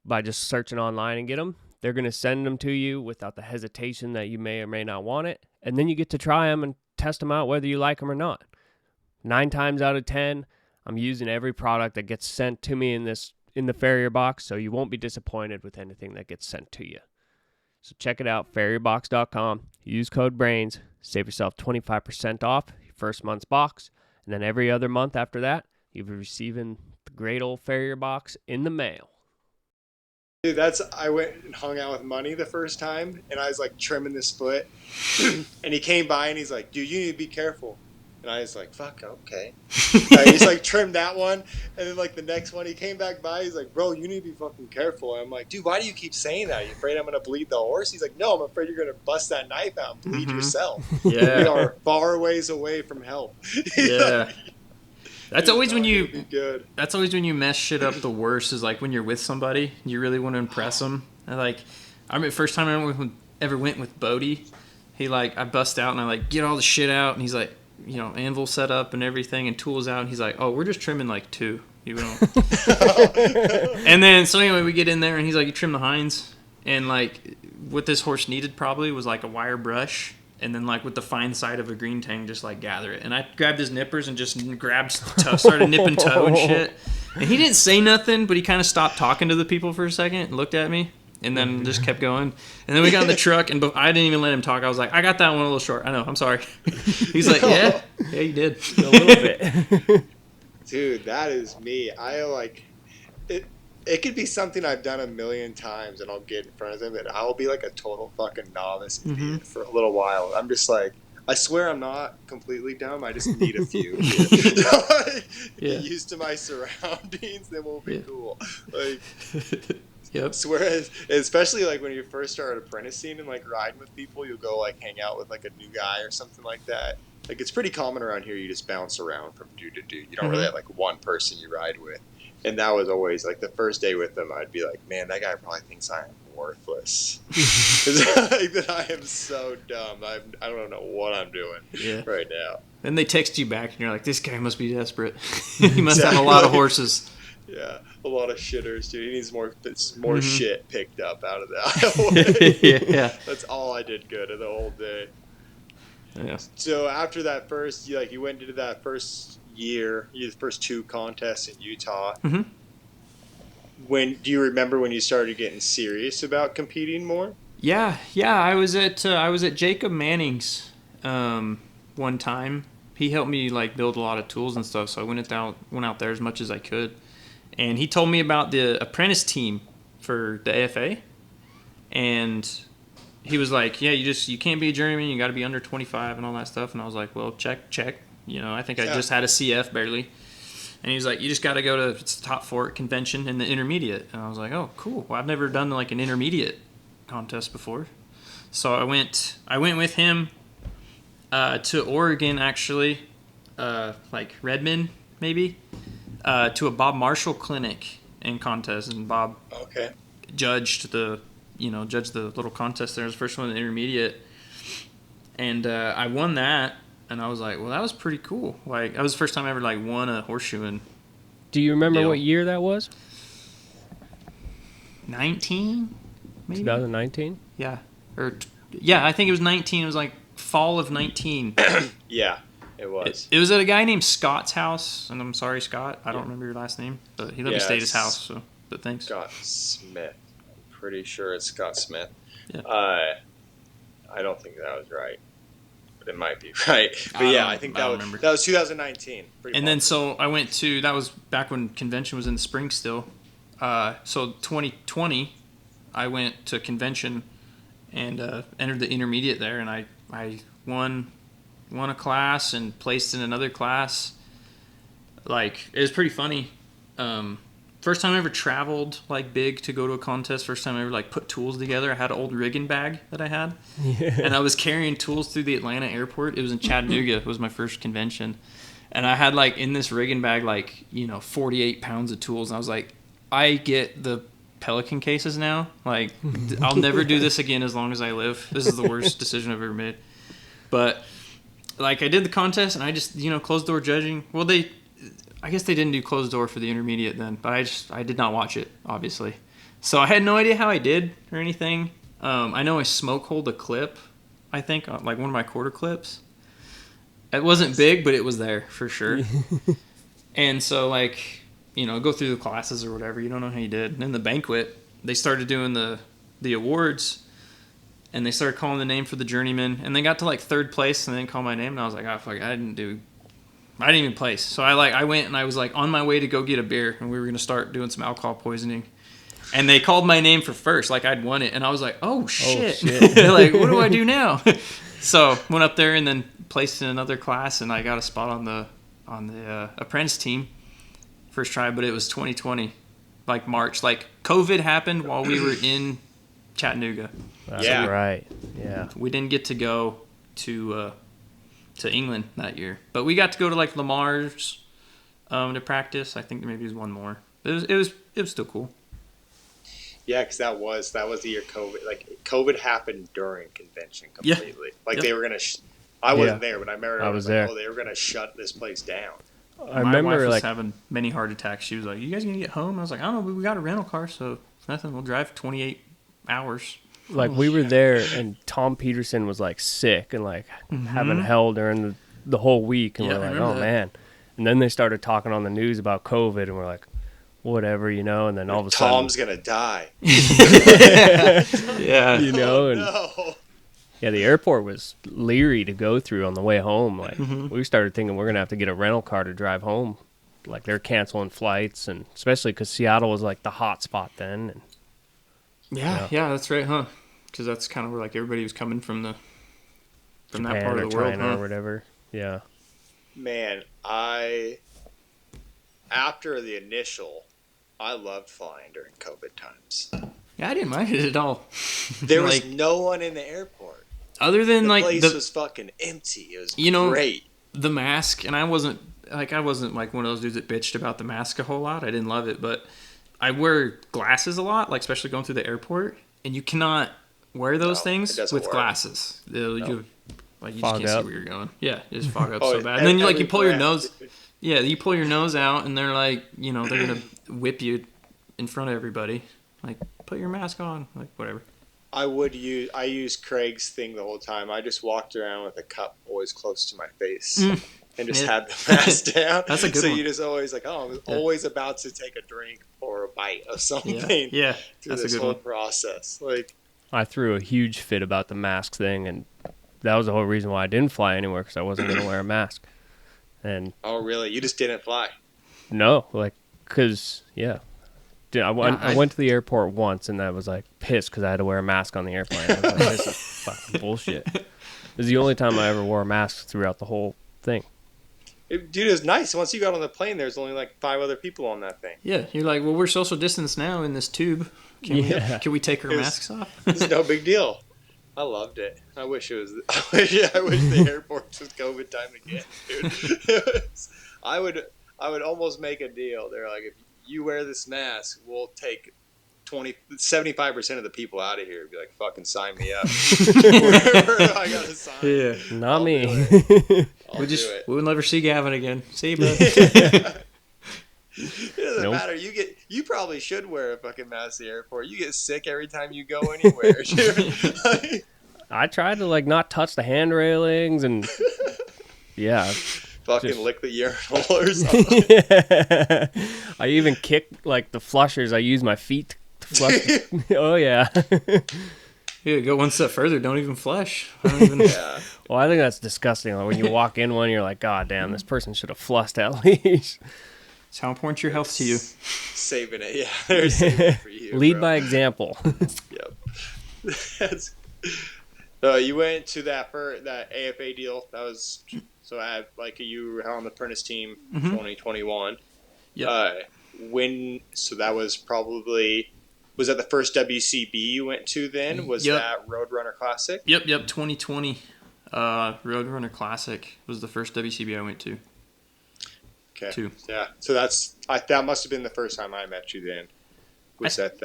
by just searching online and get them. They're going to send them to you without the hesitation that you may or may not want it. And then you get to try them and test them out whether you like them or not. 9 times out of 10, I'm using every product that gets sent to me in the Farrier Box, so you won't be disappointed with anything that gets sent to you. So check it out, farrierbox.com. Use code BRAINS. Save yourself 25% off your first month's box. And then every other month after that, you'll be receiving the great old Farrier Box in the mail. Dude, I went and hung out with Money the first time, and I was like trimming this foot, and he came by and he's like, dude, you need to be careful. And I was like, fuck, okay. He's like, trimmed that one, and then like the next one, he came back by, he's like, bro, you need to be fucking careful. And I'm like, dude, why do you keep saying that? Are you afraid I'm going to bleed the horse? He's like, no, I'm afraid you're going to bust that knife out and bleed yourself. Yeah. We are far ways away from help. Yeah. That's always when you. Good. That's always when you mess shit up the worst. Is like when you're with somebody, you really want to impress them. And like, I remember first time I ever went with Bodie, I bust out and I like get all the shit out, and he's like, anvil set up and everything and tools out, and he's like, oh, we're just trimming like 2, you know. And then so anyway, we get in there and he's like, you trim the hinds, and like what this horse needed probably was like a wire brush. And then, like, with the fine side of a green tang, just, like, gather it. And I grabbed his nippers and just started nipping toe and shit. And he didn't say nothing, but he kind of stopped talking to the people for a second and looked at me. And then just kept going. And then we got in the truck, and I didn't even let him talk. I was like, I got that one a little short. I know, I'm sorry. He's like, yeah, you did. A little bit. Dude, that is me. I, like, it could be something I've done a million times, and I'll get in front of them, and I'll be like a total fucking novice idiot for a little while. I'm just like, I swear I'm not completely dumb. I just need a few. Get used to my surroundings, then we'll be cool. Like, yep. Swear, especially like when you first start apprenticing and like riding with people, you'll go like hang out with like a new guy or something like that. Like it's pretty common around here. You just bounce around from dude to dude. You don't really have like one person you ride with. And that was always, like, the first day with them, I'd be like, man, that guy probably thinks I am worthless. That I am so dumb. I don't know what I'm doing right now. Then they text you back, and you're like, this guy must be desperate. He must have a lot of horses. Yeah, a lot of shitters, dude. He needs more shit picked up out of that. Yeah. That's all I did good the whole day. Yeah. So after that first, you went into that first year, the first 2 contests in Utah. Mm-hmm. Do you remember when you started getting serious about competing more? Yeah. I was at Jacob Manning's one time. He helped me like build a lot of tools and stuff, so I went out there as much as I could. And he told me about the apprentice team for the AFA, and he was like, yeah, you can't be a journeyman, you got to be under 25 and all that stuff. And I was like, well, check. I think I just had a CF barely. And he was like, you just got to go to it's the top 4 at convention and the intermediate. And I was like, oh, cool. Well, I've never done like an intermediate contest before. So I went with him to Oregon, actually, like Redmond maybe, to a Bob Marshall clinic and contest. And Bob judged the little contest there. It was the first one in the intermediate. And I won that. And I was like, well, that was pretty cool. Like, that was the first time I ever, like, won a horseshoeing. Do you remember what year that was? 19, maybe? 2019? Yeah. I think it was 19. It was, like, fall of 19. Yeah, it was. It was at a guy named Scott's house. And I'm sorry, Scott. I don't remember your last name. But he let me stay at his house, but thanks. Scott Smith. I'm pretty sure it's Scott Smith. Yeah. I don't think that was right. But it might be right. But I think that was 2019. And then so I went to, that was back when convention was in the spring still. So 2020, I went to convention and entered the intermediate there, and I won a class and placed in another class. Like, it was pretty funny. First time I ever traveled like big to go to a contest. First time I ever like put tools together. I had an old rigging bag that I had, and I was carrying tools through the Atlanta airport. It was in Chattanooga. It was my first convention, and I had like in this rigging bag 48 pounds of tools. And I was like, I get the Pelican cases now. Like, I'll never do this again as long as I live. This is the worst decision I've ever made. But like I did the contest and I just, closed door judging. Well, I guess they didn't do closed door for the intermediate then, but I did not watch it, obviously. So I had no idea how I did or anything. I know I smoke holed a clip, I think, like one of my quarter clips. It wasn't big, but it was there for sure. And so, like, go through the classes or whatever. You don't know how you did. And then the banquet, they started doing the awards, and they started calling the name for the journeyman. And they got to, like, third place, and they didn't call my name. And I was like, oh, fuck, I didn't even place. So I went, and I was, like, on my way to go get a beer, and we were going to start doing some alcohol poisoning. And they called my name for first, like I'd won it. And I was like, oh, shit. Like, what do I do now? So went up there and then placed in another class, and I got a spot on the apprentice team first try, but it was 2020, like March. Like, COVID happened while we were in Chattanooga. That's right. Yeah. We didn't get to go to England that year. But we got to go to, like, Lamar's to practice. I think maybe it was one more. It was still cool. Yeah, because that was the year COVID. Like, COVID happened during convention completely. Yeah. Like, they were gonna. I wasn't there, but I remember I was there. Oh, they were gonna shut this place down. I remember, my wife was like, having many heart attacks. She was like, "You guys gonna get home?" I was like, "I don't know, but we got a rental car, so it's nothing. We'll drive 28 hours." like we were there, and Tom Peterson was like sick and like having hell during the whole week, and Yeah, we're I like, remember oh that. man. And then they started talking on the news about COVID, and we're like, whatever, and then all of a sudden Tom's gonna die. Yeah. and No. yeah, the airport was leery to go through on the way home. Like, we started thinking we're gonna have to get a rental car to drive home. Like, they're canceling flights, and especially because Seattle was like the hot spot then. And Yeah, that's right, huh? Because that's kind of where, like, everybody was coming from that Japan part or of the world, China huh? or whatever. Yeah. Man, after the initial, I loved flying during COVID times. Yeah, I didn't mind it at all. There was like, no one in the airport. other than The like place was fucking empty. It was great. The mask, and I wasn't like one of those dudes that bitched about the mask a whole lot. I didn't love it, but I wear glasses a lot, like especially going through the airport, and you cannot wear those things it with doesn't work. glasses. You just Fog can't up. see where you're going. Yeah, you just fog up Oh, so bad. And then you pull your breath. nose. Yeah, you pull your nose out, and they're like, they're gonna whip you in front of everybody. Like, put your mask on, like whatever. I used Craig's thing the whole time. I just walked around with a cup always close to my face and just had the mask down. That's a good one. So you just always like, I'm always about to take a drink or a bite of something. Yeah, through that's this a good whole one. process. Like, I threw a huge fit about the mask thing, and that was the whole reason why I didn't fly anywhere, because I wasn't going to wear a mask. And oh really? You just didn't fly? no, like, because, yeah. Dude, I went to the airport once, and I was, like, pissed because I had to wear a mask on the airplane. I was like, this is fucking bullshit. It was the only time I ever wore a mask throughout the whole thing. Dude, it was nice. Once you got on the plane, there's only like 5 other people on that thing. Yeah, you're like, well, we're social distance now in this tube. Can we take our masks off? It's no big deal. I loved it. I wish it was. I wish the airport was COVID time again, dude. I would almost make a deal. They're like, if you wear this mask, we'll take 75% of the people out of here. Be like, fucking sign me up. Wherever I gotta sign. Yeah, not I'll me. do it. We'll never see Gavin again. See you, bud. It doesn't Nope. matter. You probably should wear a fucking mask at the airport. You get sick every time you go anywhere. I tried to, like, not touch the hand railings, and yeah. Fucking lick the urinal or something. I even kicked, like, the flushers. I used my feet to flush. Oh, yeah. Yeah, go one step further. Don't even flush. I don't even. Yeah. Well, I think that's disgusting. Like, when you walk in one, you're like, God damn, this person should have flushed at least. It's how important your health to you. Saving it. Yeah. They're saving it for you. Lead bro. by example. Yep. You went to that AFA deal. That was so I had like you were on the apprentice team 2021. Yep. So that was probably that the first WCB you went to then? Was that Roadrunner Classic? Yep. 2020 Roadrunner Classic was the first WCB I went to. Okay. 2. Yeah. So that must have been the first time I met you then. Was that?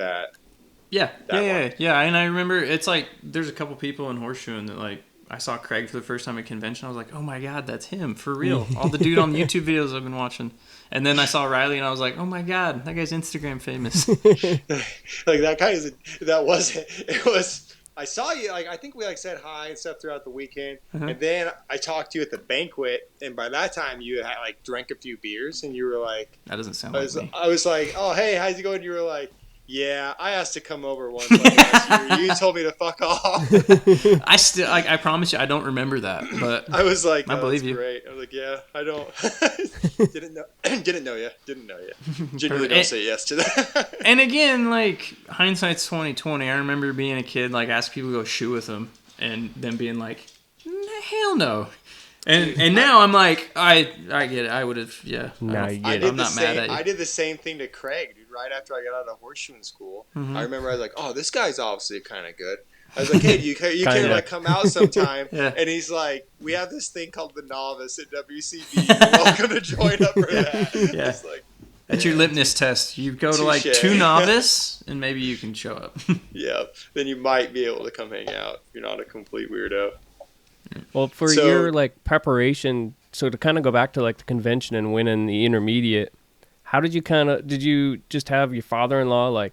Yeah. That one. Yeah. And I remember it's like there's a couple people in Horseshoeing that like I saw Craig for the first time at convention. I was like, oh my God, that's him for real. All the dude on the YouTube videos I've been watching. And then I saw Riley and I was like, oh my God, that guy's Instagram famous. Like that guy it was, I saw you, like, I think we like said hi and stuff throughout the weekend. And then I talked to you at the banquet. And by that time you had like drank a few beers and you were like, that doesn't sound like me. I was like, oh, hey, how's it going? You were like, yeah, I asked to come over once last year. You told me to fuck off. I promise you, I don't remember that. But I was like, I believe you. Great. I was like, yeah, I don't. didn't know you. Genuinely don't say yes to that. And again, like, hindsight's 2020. I remember being a kid, like, asking people to go shoot with them, and them being like, hell no. And now I'm like, I get it. I would have, yeah. Now you get it. I'm not mad at you. I did the same thing to Craig, dude. Right after I got out of horseshoeing school, I remember I was like, oh, this guy's obviously kind of good. I was like, hey, you can like come out sometime. Yeah. And he's like, we have this thing called the Novice at WCB. You're welcome to join up for that. Yeah. It's like, that's your litmus test. You go to like touche. 2 Novice, and maybe you can show up. yeah, then you might be able to come hang out if you're not a complete weirdo. Well, for your like preparation, so to kind of go back to like the convention and winning the intermediate, how did you just have your father-in-law like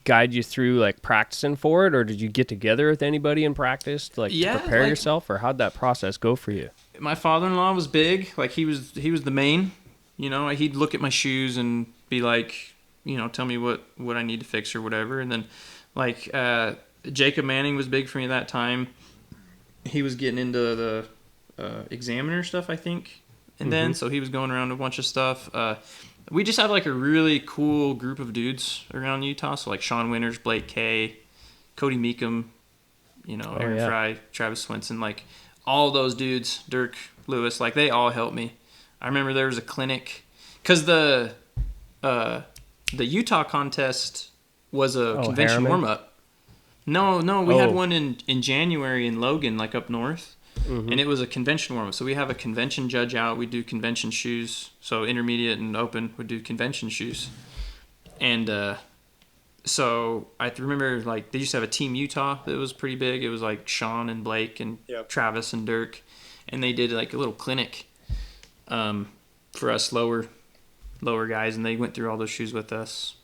guide you through like practicing for it, or did you get together with anybody and practice to prepare yourself, or how'd that process go for you? My father-in-law was big. Like he was the main, you know, he'd look at my shoes and be like, you know, tell me what I need to fix or whatever. And then like Jacob Manning was big for me at that time. He was getting into the examiner stuff, I think. And then, so he was going around a bunch of stuff. We just have like a really cool group of dudes around Utah. So like Sean Winters, Blake Kay, Cody Meekum, you know, Aaron Fry, Travis Swinson, like all those dudes, Dirk Lewis, like they all helped me. I remember there was a clinic because the Utah contest was a convention Harriman? warm-up. No, we had one in January in Logan, like up north. And it was a convention warm-up. So we have a convention judge out. We do convention shoes. So intermediate and open would do convention shoes. And so I remember like they used to have a Team Utah that was pretty big. It was like Sean and Blake and Travis and Dirk. And they did like a little clinic for us lower guys. And they went through all those shoes with us,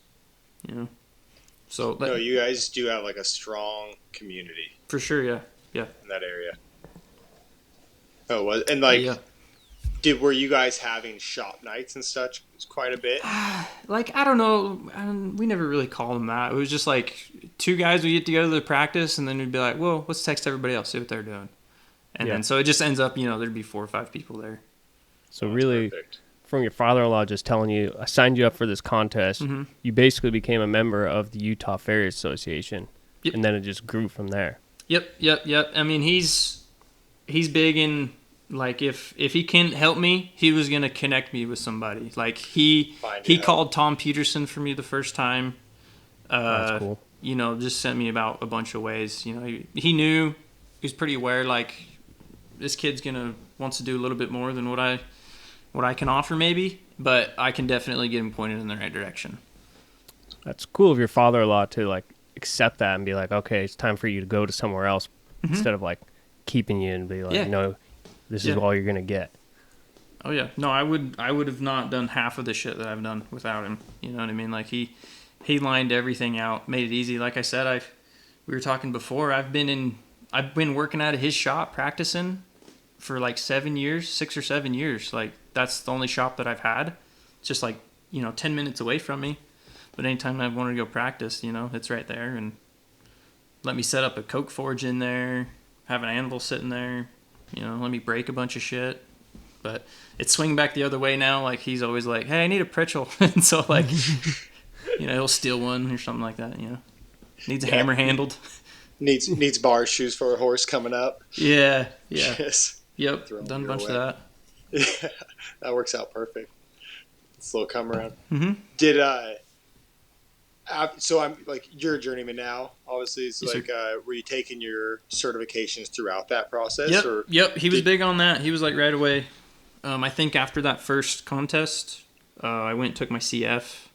you know. So no, you guys do have like a strong community. For sure, yeah. In that area. Oh, and like, were you guys having shop nights and such quite a bit? Like, I don't know. We never really called them that. It was just like 2 guys would get together to practice, and then we'd be like, well, let's text everybody else, see what they're doing. And then, so it just ends up, you know, there'd be 4 or 5 people there. So really, from your father-in-law just telling you, I signed you up for this contest, you basically became a member of the Utah Farriers Association, and then it just grew from there. Yep. I mean, he's big in, like, if he can't help me, he was going to connect me with somebody. Like, he called Tom Peterson for me the first time. That's cool. You know, just sent me about a bunch of ways. You know, he knew, he was pretty aware, like, this kid's wants to do a little bit more than what I can offer maybe, but I can definitely get him pointed in the right direction. That's cool of your father-in-law to, like, accept that and be like, okay, it's time for you to go to somewhere else instead of, like, keeping you and be like, no, this is all you're going to get. Oh, yeah. No, I would have not done half of the shit that I've done without him. You know what I mean? Like, he lined everything out, made it easy. Like I said, we were talking before, I've been working out of his shop practicing for like 6 or 7 years. Like, that's the only shop that I've had. It's just like, you know, 10 minutes away from me. But anytime I wanted to go practice, you know, it's right there. And let me set up a Coke forge in there, have an anvil sitting there, you know, let me break a bunch of shit. But it's swinging back the other way now. Like, he's always like, hey, I need a Pritchell. And so, like, you know, he'll steal one or something like that, you know. Needs a hammer handled. Needs bar shoes for a horse coming up. Yeah. Yes. Yep, done a bunch of that. Yeah, that works out perfect. Slow come around. Mm-hmm. So I'm like, you're a journeyman now, obviously. It's yes, like, were you taking your certifications throughout that process? Yep. He was big on that. He was like right away. I think after that first contest, I went and took my CF.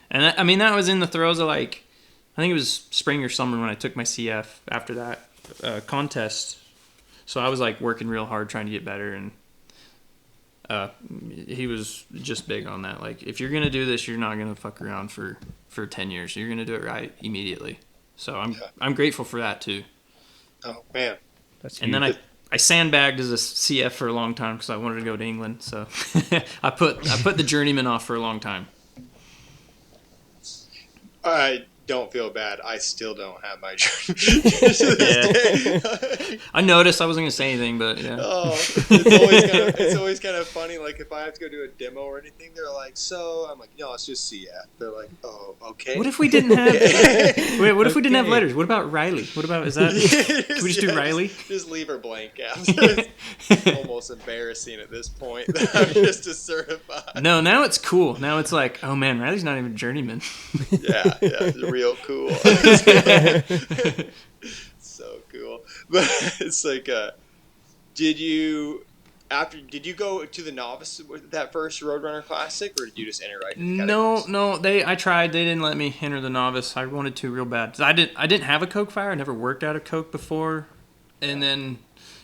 And that was in the throes of like, I think it was spring or summer when I took my CF after that contest. So I was like working real hard trying to get better, and he was just big on that. Like, if you're gonna do this, you're not gonna fuck around for 10 years. You're gonna do it right immediately. So I'm grateful for that too. Oh man, That's huge. And then I sandbagged as a CF for a long time because I wanted to go to England. So I put the journeyman off for a long time. I don't feel bad. I still don't have my journey. I noticed. I wasn't gonna say anything, but yeah. Oh, it's always kind of funny. Like, if I have to go do a demo or anything, they're like, "So," I'm like, "No, it's just CF." They're like, "Oh, okay." What if we didn't have? Wait, what if we didn't have letters? What about Riley? What about can we just do Riley? Just leave her blank out. It's almost embarrassing at this point. I'm just a certified. No, now it's cool. Now it's like, oh man, Riley's not even a journeyman. Yeah, it's real cool. So cool. But it's like, did you go to the novice with that first Roadrunner Classic, or did you just enter right into the categories? No, I tried. They didn't let me enter the novice. I wanted to real bad. I didn't have a Coke fire. I never worked out a Coke before, and then,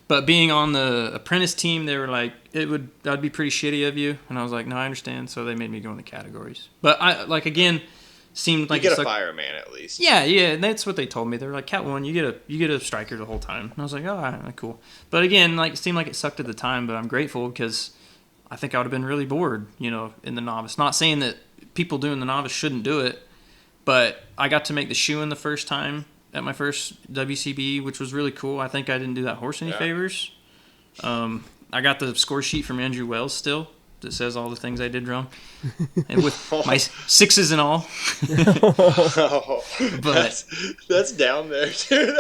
but being on the apprentice team, they were like, that'd be pretty shitty of you, and I was like, no, I understand. So they made me go in the categories. But seemed like you get a fireman at least. Yeah, that's what they told me. They were like, Cat 1, you get a striker the whole time. And I was like, oh, all right, cool. But again, like, it seemed like it sucked at the time, but I'm grateful because I think I would have been really bored, in the novice. Not saying that people doing the novice shouldn't do it, but I got to make the shoe-in the first time at my first WCB, which was really cool. I think I didn't do that horse any favors. I got the score sheet from Andrew Wells still that says all the things I did wrong, and with my 6s and all. But that's down there too.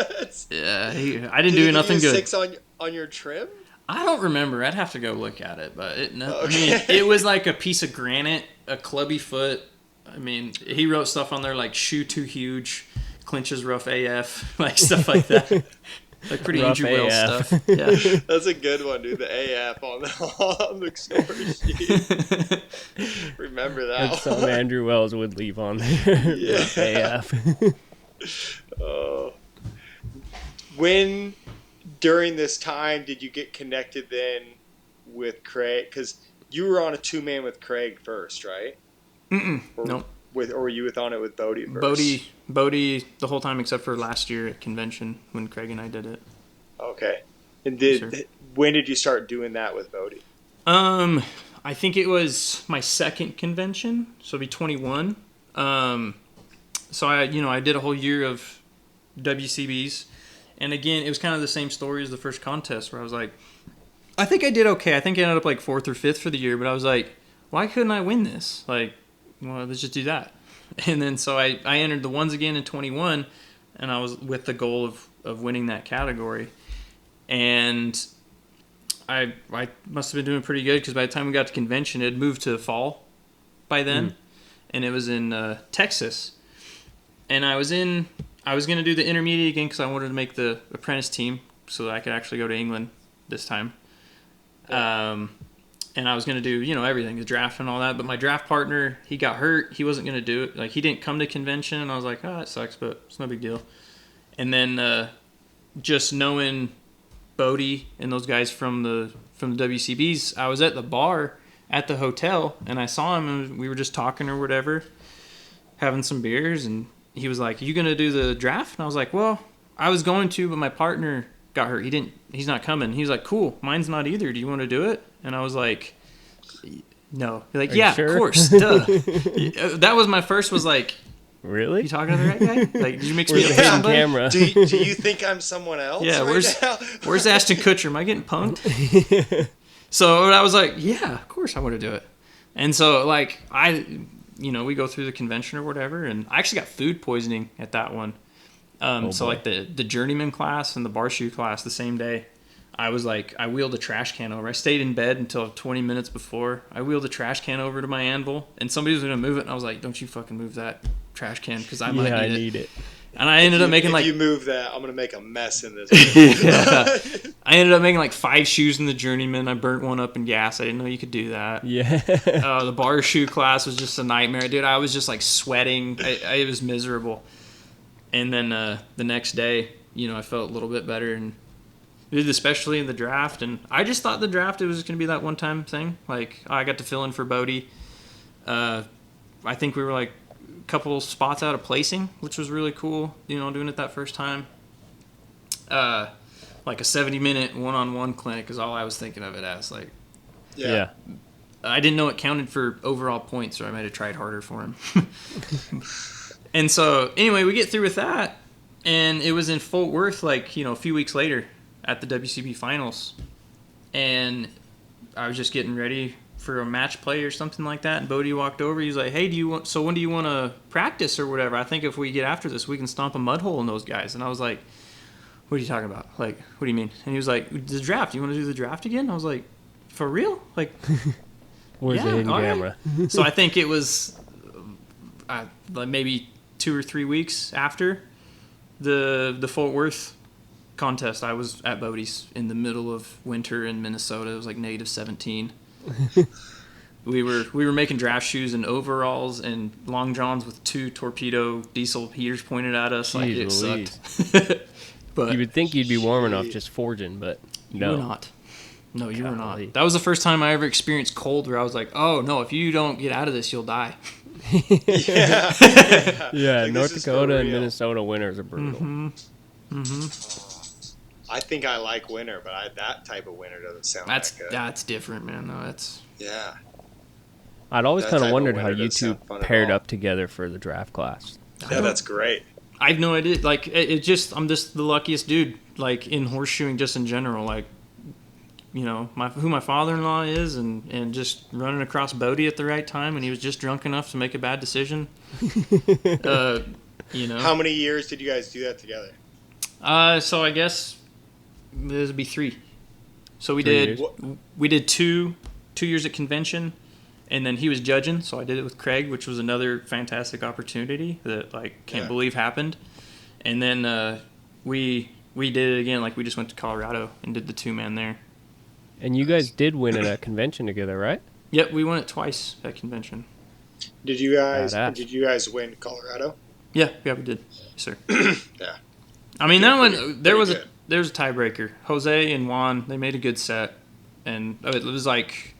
I didn't do nothing good. 6 on your trim? I don't remember. I'd have to go look at it, but Okay. I mean, it was like a piece of granite, a clubby foot. I mean, he wrote stuff on there like shoe too huge, clinches rough AF, like stuff like that. Like pretty Andrew Wells stuff. Yeah. That's a good one, dude. The AF on the score sheet. Remember that. That's something Andrew Wells would leave on there. Yeah. AF. When during this time did you get connected then with Craig? Because you were on a 2-man with Craig first, right? No. Or were you on it with Bodie first? Bodie the whole time except for last year at convention when Craig and I did it. Okay. And when did you start doing that with Bodie? I think it was my second convention, so it'd be 21. So I did a whole year of WCBs, and again it was kind of the same story as the first contest where I was like, I think I did okay. I think I ended up like 4th or 5th for the year, but I was like, why couldn't I win this? Like, well, let's just do that. And then so I entered the ones again in 21, and I was with the goal of winning that category. And I must have been doing pretty good because by the time we got to convention, it had moved to fall by then, and it was in Texas. And I was going to do the intermediate again because I wanted to make the apprentice team so that I could actually go to England this time. And I was going to do, everything, the draft and all that. But my draft partner, he got hurt. He wasn't going to do it. Like, he didn't come to convention. And I was like, oh, that sucks, but it's no big deal. And then just knowing Bodie and those guys from the WCBs, I was at the bar at the hotel, and I saw him, and we were just talking or whatever, having some beers. And he was like, you going to do the draft? And I was like, well, I was going to, but my partner got hurt. He's not coming. He was like, cool, mine's not either. Do you want to do it? And I was like, no. He's like, yeah, sure? Of course, duh. That was my first, was like, really? You talking to the right guy? Like, did you mix me up with hidden somebody? Camera. Do you think I'm someone else? Yeah, now? where's Ashton Kutcher? Am I getting punked? So I was like, yeah, of course I want to do it. And so like we go through the convention or whatever, and I actually got food poisoning at that one. So like the journeyman class and the bar shoe class the same day, I was like, I wheeled a trash can over. I stayed in bed until 20 minutes before. I wheeled a trash can over to my anvil, and somebody was going to move it, and I was like, don't you fucking move that trash can, because I might need it. And I ended up making if you move that, I'm going to make a mess in this. I ended up making like 5 shoes in the journeyman. I burnt one up in gas. I didn't know you could do that. Yeah. The bar shoe class was just a nightmare. Dude, I was just like sweating. It was miserable. And then the next day, I felt a little bit better, and especially in the draft. And I just thought the draft, it was going to be that one-time thing. Like, I got to fill in for Bodie. I think we were like a couple spots out of placing, which was really cool, doing it that first time. Like a 70-minute one-on-one clinic is all I was thinking of it as. Like, Yeah. I didn't know it counted for overall points, so I might have tried harder for him. And so, anyway, we get through with that, and it was in Fort Worth, like, a few weeks later at the WCB finals. And I was just getting ready for a match play or something like that, and Bodie walked over. He's like, hey, when do you want to practice or whatever? I think if we get after this, we can stomp a mud hole in those guys. And I was like, what are you talking about? Like, what do you mean? And he was like, the draft. You want to do the draft again? I was like, for real? Like, Where's the hidden camera? Right. So I think it was like maybe 2 or 3 weeks after the Fort Worth contest. I was at Bodie's in the middle of winter in Minnesota. It was like -17. We were making draft shoes and overalls and long johns with 2 torpedo diesel heaters pointed at us. Jeez, like, it Louise. sucked. But You would think you'd be warm enough just forging, but no. You were not. No, you were Golly. not. That was the first time I ever experienced cold where I was like, oh, no, if you don't get out of this, you'll die. Yeah. Yeah, Like, North this is for Dakota and real. Minnesota winters are brutal. I think I like winter, but that type of winter doesn't sound That's that good. that's different, man. No, that's Yeah. I'd always That kind type of of wondered how winter you doesn't two sound fun at paired all. up together for the draft class. Yeah, that's great. I have no idea. Like, I'm just the luckiest dude, like, in horseshoeing just in general. Like, who my father-in-law is, and just running across Bodie at the right time, and he was just drunk enough to make a bad decision. How many years did you guys do that together? So I guess this would be 3. So we 3 did years. we did 2 years at convention, and then he was judging, so I did it with Craig, which was another fantastic opportunity that, like, can't believe happened. And then we did it again, like, we just went to Colorado and did the 2-man there. And you guys did win at a convention together, right? Yep, we won it twice at convention. Did you guys Badass. win Colorado? Yeah, we did. Yes, sir. Yeah. I mean, that one, there was good. a tiebreaker. Jose and Juan, they made a good set. And it was like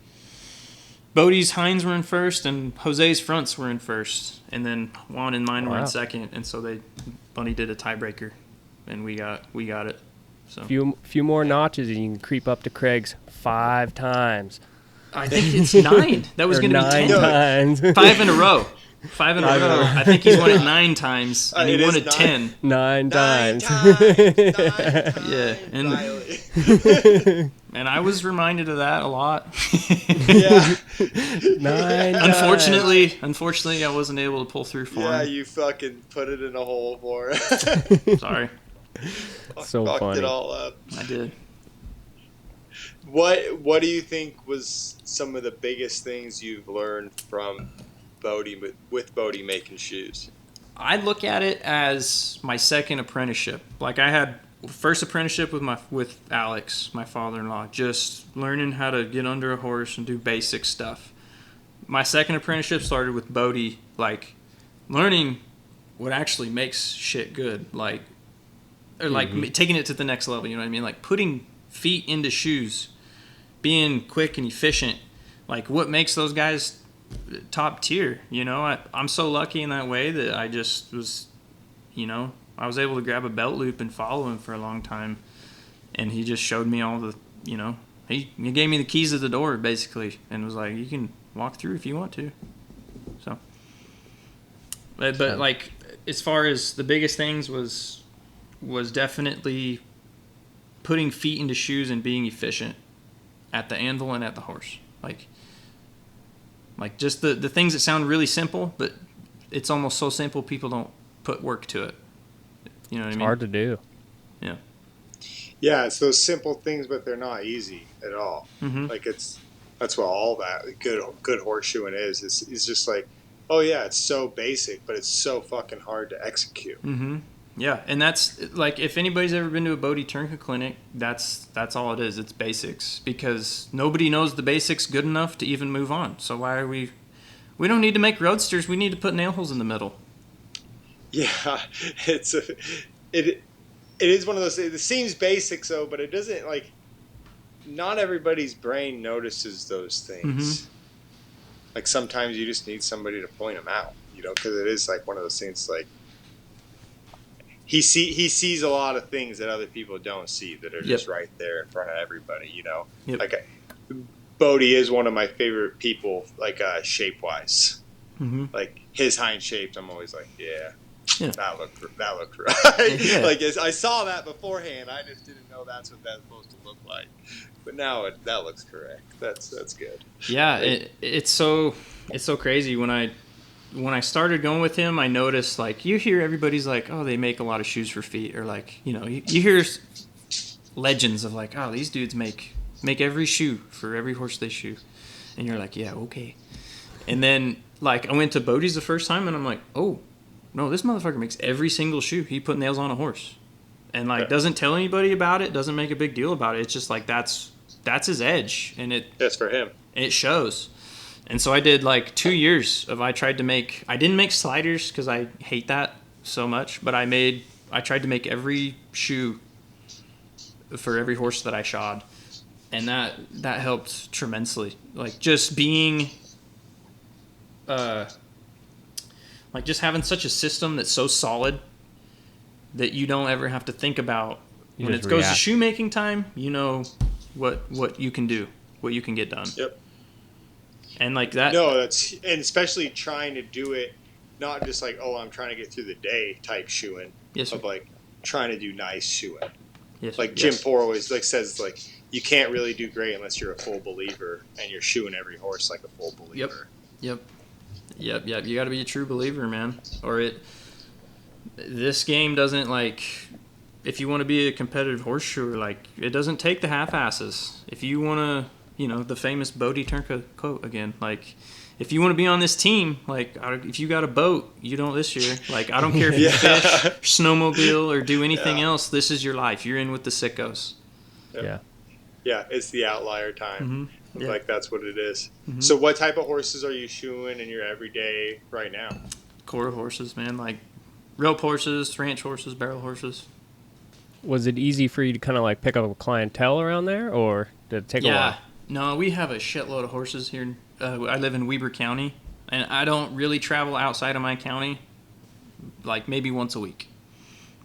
Bodie's hinds were in first and Jose's fronts were in first. And then Juan and mine were in second. And so Bunny did a tiebreaker, and we got it. So Few more notches and you can creep up to Craig's 5 times. I think it's 9. That was Or going to be 9 10. times. 5 in a row. 5 in a row. I think he's won it 9 times, and It he won is it 9. 10. 9 times. Yeah, and I was reminded of that a lot. Yeah. 9 Unfortunately, I wasn't able to pull through for Yeah, him. you fucking put it in a hole for it. Sorry, So Fucked funny. it all up. I did. What do you think was some of the biggest things you've learned from Bodie with Bodie making shoes? I look at it as my second apprenticeship. Like, I had first apprenticeship with Alex, my father-in-law, just learning how to get under a horse and do basic stuff. My second apprenticeship started with Bodie, like, learning what actually makes shit good, like, or like taking it to the next level. You know what I mean? Like, putting feet into shoes, being quick and efficient. Like, what makes those guys top tier? I'm so lucky in that way that I just was, I was able to grab a belt loop and follow him for a long time, and he just showed me all the, he gave me the keys to the door basically, and was like, you can walk through if you want to. So, but like, as far as the biggest things was definitely putting feet into shoes and being efficient at the anvil and at the horse. Like just the things that sound really simple, but it's almost so simple people don't put work to it. You know what I mean? It's hard to do. Yeah. Yeah, it's those simple things, but they're not easy at all. Mm-hmm. Like, that's what all that good horseshoeing is. It's just like, oh yeah, it's so basic, but it's so fucking hard to execute. Mm-hmm. Yeah, and that's, like, if anybody's ever been to a Bodie Trnka clinic, that's all it is. It's basics, because nobody knows the basics good enough to even move on. So why are we don't need to make roadsters. We need to put nail holes in the middle. Yeah, it is one of those. It seems basic, so, but it doesn't like. Not everybody's brain notices those things. Mm-hmm. Like sometimes you just need somebody to point them out, because it is like one of those things. Like he sees a lot of things that other people don't see that are just right there in front of everybody. Yep. Like Bodie is one of my favorite people, like shape wise. Mm-hmm. Like his hind shapes, I'm always like, yeah. That looked right. Yeah. Like I saw that beforehand, I just didn't know that's what that's supposed to look like. But now that looks correct. That's good. Yeah, it's so crazy. When I started going with him, I noticed like you hear everybody's like, oh, they make a lot of shoes for feet, or like you hear legends of like, oh, these dudes make every shoe for every horse they shoe, and you're like, yeah, okay. And then like I went to Bodie's the first time, and I'm like, oh. No, this motherfucker makes every single shoe. He put nails on a horse, and like doesn't tell anybody about it. Doesn't make a big deal about it. It's just like that's his edge, and that's for him. And it shows. And so I did like 2 years of I didn't make sliders because I hate that so much, but I tried to make every shoe for every horse that I shod, and that helped tremendously. Like just being like just having such a system that's so solid that you don't ever have to think about when it goes to shoemaking time, what you can do, what you can get done. Yep. And like that. No, and especially trying to do it, not just like, oh, I'm trying to get through the day type shoeing, yes, of like trying to do nice shoeing. Yes, like Jim Poor always like says, like you can't really do great unless you're a full believer and you're shoeing every horse like a full believer. Yep. You got to be a true believer, man. Or this game doesn't like. If you want to be a competitive horseshoer, like it doesn't take the half-asses. If you want to, the famous Bodie Trnka quote again, like if you want to be on this team, like if you got a boat, you don't this year. Like I don't care if you fish, snowmobile, or do anything else. This is your life. You're in with the sickos. Yep. Yeah, it's the outlier time. Mm-hmm. Yeah. Like that's what it is. Mm-hmm. So what type of horses are you shoeing in your everyday right now? Quarter horses, man. Like rope horses, ranch horses, barrel horses. Was it easy for you to kind of like pick up a clientele around there, or did it take a while? No, we have a shitload of horses here. I live in Weber County, and I don't really travel outside of my county, like maybe once a week.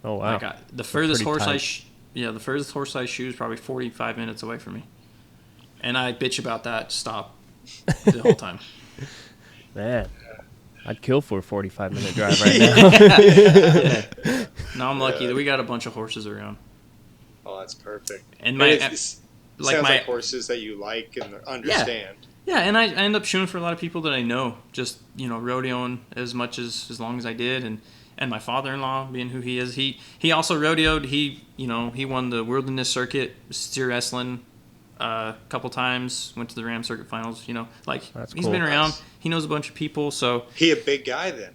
Oh wow! Like the furthest horse the furthest horse I shoe is probably 45 minutes away from me. And I bitch about that stop the whole time. Man, I'd kill for a 45-minute drive right now. Yeah. No, I'm lucky that we got a bunch of horses around. Oh, that's perfect. And sounds like horses that you like and understand. Yeah, and I end up shoeing for a lot of people that I know. Just rodeoing as long as I did, and my father-in-law being who he is, he also rodeoed. He won the Wilderness Circuit steer wrestling. A couple times, went to the Ram Circuit Finals. He's cool. been around. He knows a bunch of people. So he a big guy then?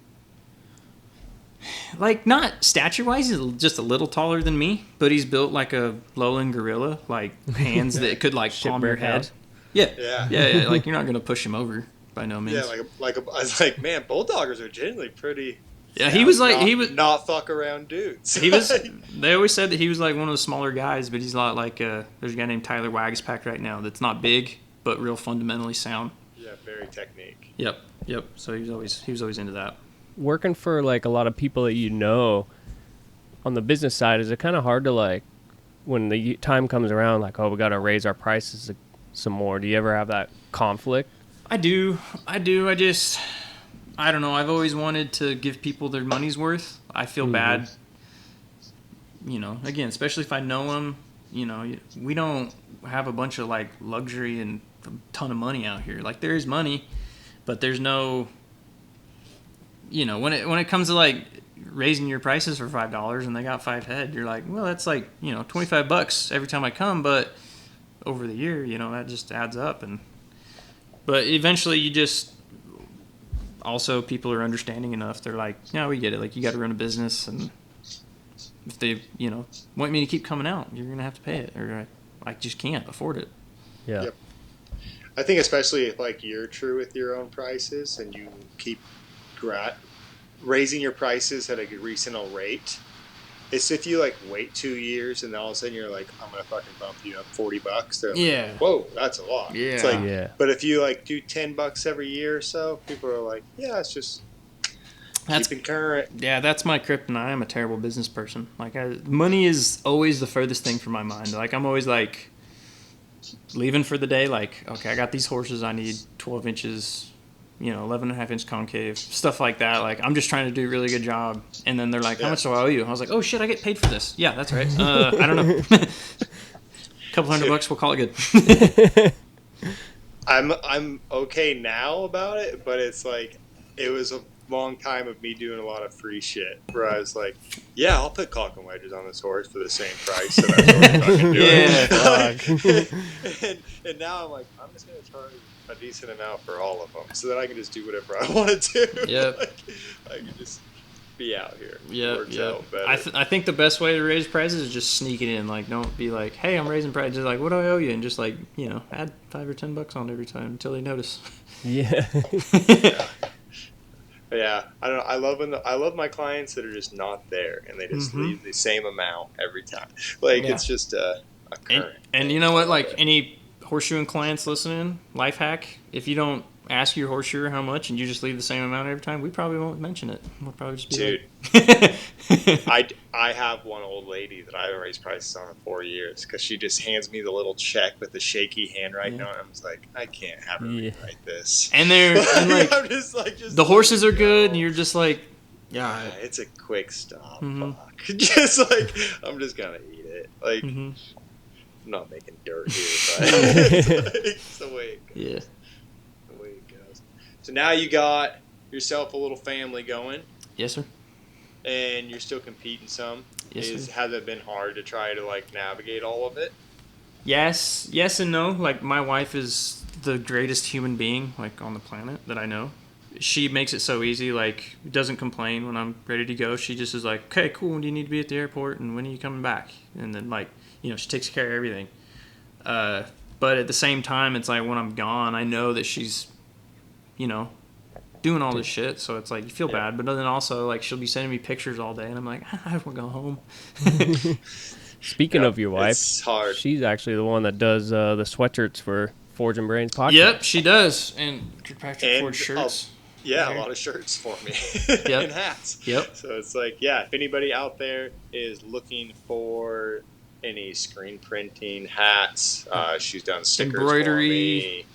Like not stature-wise, he's just a little taller than me, but he's built like a lowland gorilla, like hands that could like palm your head. Yeah. Like you're not gonna push him over by no means. Yeah, I was like, man, bulldoggers are generally pretty. Yeah, he was not fuck around dudes. They always said that he was like one of the smaller guys, but he's not like there's a guy named Tyler Wagspack right now that's not big but real fundamentally sound. Yeah, very technique. Yep. So he was always into that. Working for like a lot of people that on the business side, is it kind of hard to like when the time comes around, like, oh, we got to raise our prices some more? Do you ever have that conflict? I do. I don't know. I've always wanted to give people their money's worth. I feel bad. Again, especially if I know them, we don't have a bunch of like luxury and a ton of money out here. Like there is money, but there's no, when it comes to like raising your prices for $5 and they got 5 head, you're like, well, that's like, $25 every time I come. But over the year, that just adds up. But eventually you just, also, people are understanding enough. They're like, yeah, we get it. Like, you got to run a business, and if they, want me to keep coming out, you're going to have to pay it, or I just can't afford it. Yeah. Yep. I think especially if, like, you're true with your own prices and you keep raising your prices at a reasonable rate, It's if you like wait 2 years and then all of a sudden you're like, I'm gonna fucking bump you up $40. They're like, Yeah. whoa, that's a lot. Yeah. It's like, Yeah. but if you like do $10 every year or so, people are like, yeah, it's just keeping current. Yeah, that's my kryptonite. I'm a terrible business person. Like, money is always the furthest thing from my mind. Like, I'm always like leaving for the day. Like, okay, I got these horses. I need 12 inches, 11.5-inch concave, stuff like that. Like, I'm just trying to do a really good job. And then they're like, how much do I owe you? I was like, oh shit, I get paid for this. Yeah, that's right. I don't know. Couple $100, we'll call it good. I'm okay now about it, but it's like it was a long time of me doing a lot of free shit where I was like, yeah, I'll put caulk and wedges on this horse for the same price that I fucking do it. And now I'm like, I'm just gonna charge a decent amount for all of them, so that I can just do whatever I want to do. Yep. Like, I can just be out here. Yeah. I think the best way to raise prices is just sneak it in. Like, don't be like, hey, I'm raising prices. Just like, what do I owe you? And just like, add $5 or $10 on every time until they notice. Yeah. Yeah, I don't know. I love my clients that are just not there and they just leave the same amount every time. Like, it's just a current. And you know what? Like, any horseshoeing clients listening, life hack: if you don't ask your horseshoer how much and you just leave the same amount every time, we probably won't mention it. We'll probably just be I have one old lady that I haven't raised prices on in 4 years because she just hands me the little check with the shaky handwriting on it. I'm just like, I can't have her rewrite this. And like, I'm just like, the horses are good, and you're just like, yeah, it's a quick stop. Fuck. Just like, I'm just gonna eat it. Like, I'm not making dirt here, but it's the way it goes. Yeah. The way it goes. So now you got yourself a little family going. Yes, sir. And you're still competing some. Yes, sir. Has it been hard to try to like navigate all of it? Yes and no. Like, my wife is the greatest human being like on the planet that I know. She makes it so easy. Like, doesn't complain when I'm ready to go. She just is like, okay, cool. When do you need to be at the airport, and when are you coming back? And then like, she takes care of everything. But at the same time, it's like when I'm gone, I know that she's, doing all this shit, so it's like you feel bad, but then also like she'll be sending me pictures all day, and I'm like, I want to go home. Speaking of your wife, it's hard. She's actually the one that does the sweatshirts for Forge and Brains podcast. Yep, she does, and Patrick Forge shirts. A lot of shirts for me and hats. Yep. So it's like, if anybody out there is looking for any screen printing, hats, she's done stickers, embroidery, for me.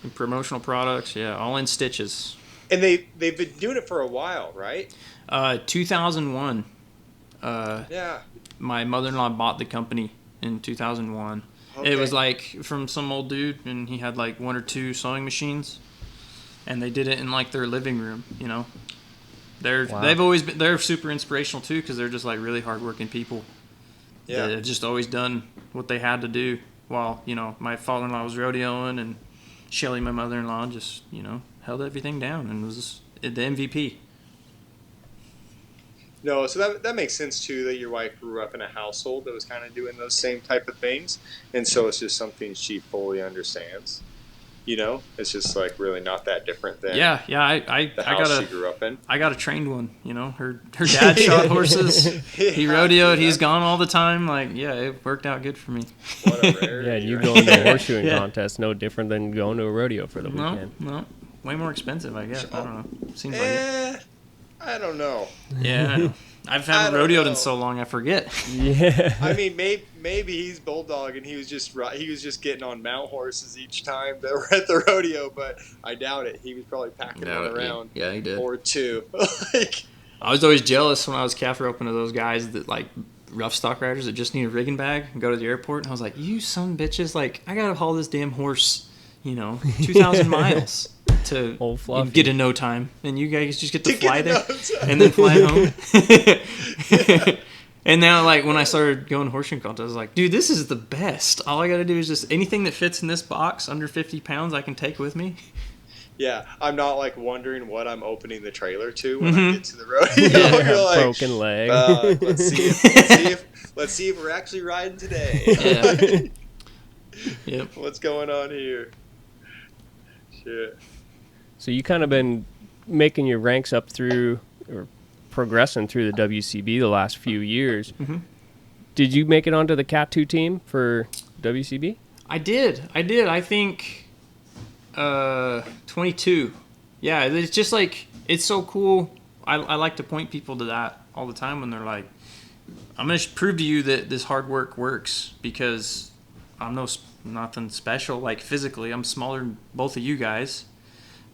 And promotional products. Yeah, all in stitches. And they've been doing it for a while, right? 2001. Yeah. My mother-in-law bought the company in 2001. Okay. It was like from some old dude, and he had like 1 or 2 sewing machines, and they did it in like their living room. They're super inspirational too, because they're just like really hardworking people. Yeah. They've just always done what they had to do while my father-in-law was rodeoing, and Shelly, my mother-in-law, just held everything down and was the MVP. No, so that makes sense too, that your wife grew up in a household that was kind of doing those same type of things, and so it's just something she fully understands. It's just like really not that different than I house she grew up in. I got a trained one. Her dad shot horses. He rodeoed. He's gone all the time. Like, it worked out good for me. What a rarity. You going to a horseshoeing contest, no different than going to a rodeo for the weekend. No, way more expensive, I guess. I don't know. Seems like it. I don't know. Yeah, I know. I haven't rodeoed in so long, I forget. Yeah. I mean, maybe he's bulldog and he was just getting on mount horses each time that were at the rodeo, but I doubt it. He was probably packing one around. Yeah, he did. Or 2. I was always jealous when I was calf roping to those guys that like rough stock riders that just need a rigging bag and go to the airport, and I was like, you son bitches, like I gotta haul this damn horse, 2,000 miles. To get in no time, and you guys just get to fly there and then fly home. And now, like, when I started going horseshoe contests, I was like, dude, this is the best. All I got to do is just anything that fits in this box under 50 pounds I can take with me. Yeah, I'm not like wondering what I'm opening the trailer to when I get to the rodeo. You're like, broken leg. Let's see if we're actually riding today. Yep. What's going on here? Shit. So you kind of been making your ranks up through, or progressing through the WCB the last few years. Mm-hmm. Did you make it onto the Cat 2 team for WCB? I did. I think 22. Yeah, it's just like, it's so cool. I like to point people to that all the time when they're like, I'm going to prove to you that this hard work works, because I'm nothing special. Like, physically, I'm smaller than both of you guys.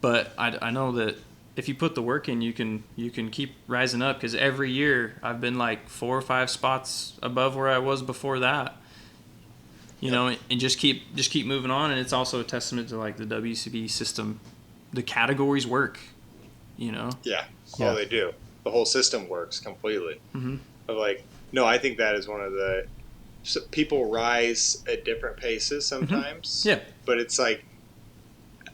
But I know that if you put the work in, you can keep rising up, because every year I've been like 4 or 5 spots above where I was before that. You know, and just keep moving on. And it's also a testament to like the WCB system. The categories work, you know? Yeah. Oh, they do. The whole system works completely. Mm-hmm. But like, no, I think that is one of the, people rise at different paces sometimes. Mm-hmm. Yeah. But it's like,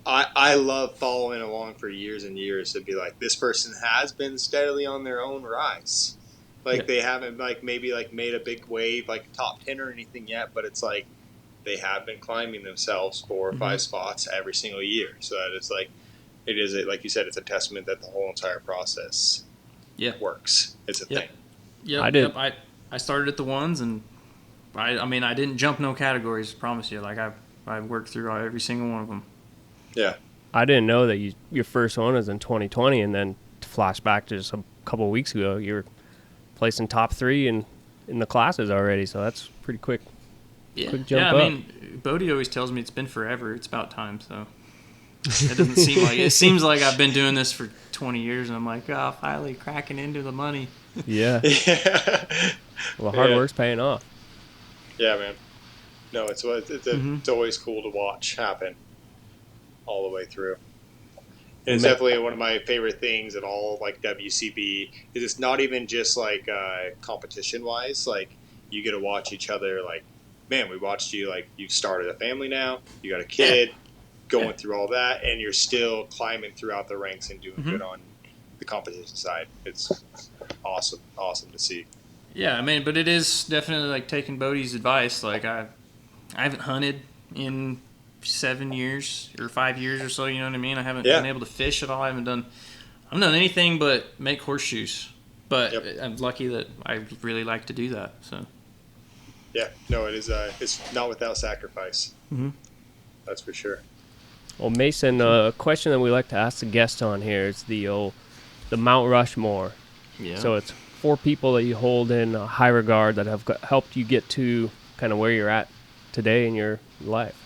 I love following along for years and years to be like, this person has been steadily on their own rise. Like, they haven't like maybe like made a big wave, like top 10 or anything yet, but it's like they have been climbing themselves 4 or 5 spots every single year. So that it's like, it is, like you said, it's a testament that the whole entire process works. It's a thing. Yeah, I did. I started at the ones, and I mean, I didn't jump no categories, promise you. Like, I worked through every single one of them. Yeah. I didn't know that your first one was in 2020, and then to flash back to just a couple of weeks ago, you were placing top 3 in the classes already, so that's pretty quick. Yeah, quick jump I up. mean, Bodie always tells me it's been forever. It's about time, so it doesn't seem like it. Seems like I've been doing this for 20 years, and I'm like, oh, finally cracking into the money. Yeah. Well, hard work's paying off. Yeah, man. No, it's always cool to watch happen all the way through. And it's definitely one of my favorite things in all like WCB is it's not even just like competition wise. Like, you get to watch each other. Like, man, we watched you. Like, you've started a family now. You got a kid, going through all that, and you're still climbing throughout the ranks and doing good on the competition side. It's awesome to see. Yeah, I mean, but it is definitely like taking Bodie's advice. Like, I haven't hunted in 7 years or 5 years or so, you know what I mean? I haven't been able to fish at all. I haven't done anything but make horseshoes. But I'm lucky that I really like to do that. So yeah, no, it is. It's not without sacrifice. Mm-hmm. That's for sure. Well, Mason, a question that we like to ask the guests on here is the Mount Rushmore. Yeah. So it's 4 people that you hold in high regard that have helped you get to kind of where you're at today in your life.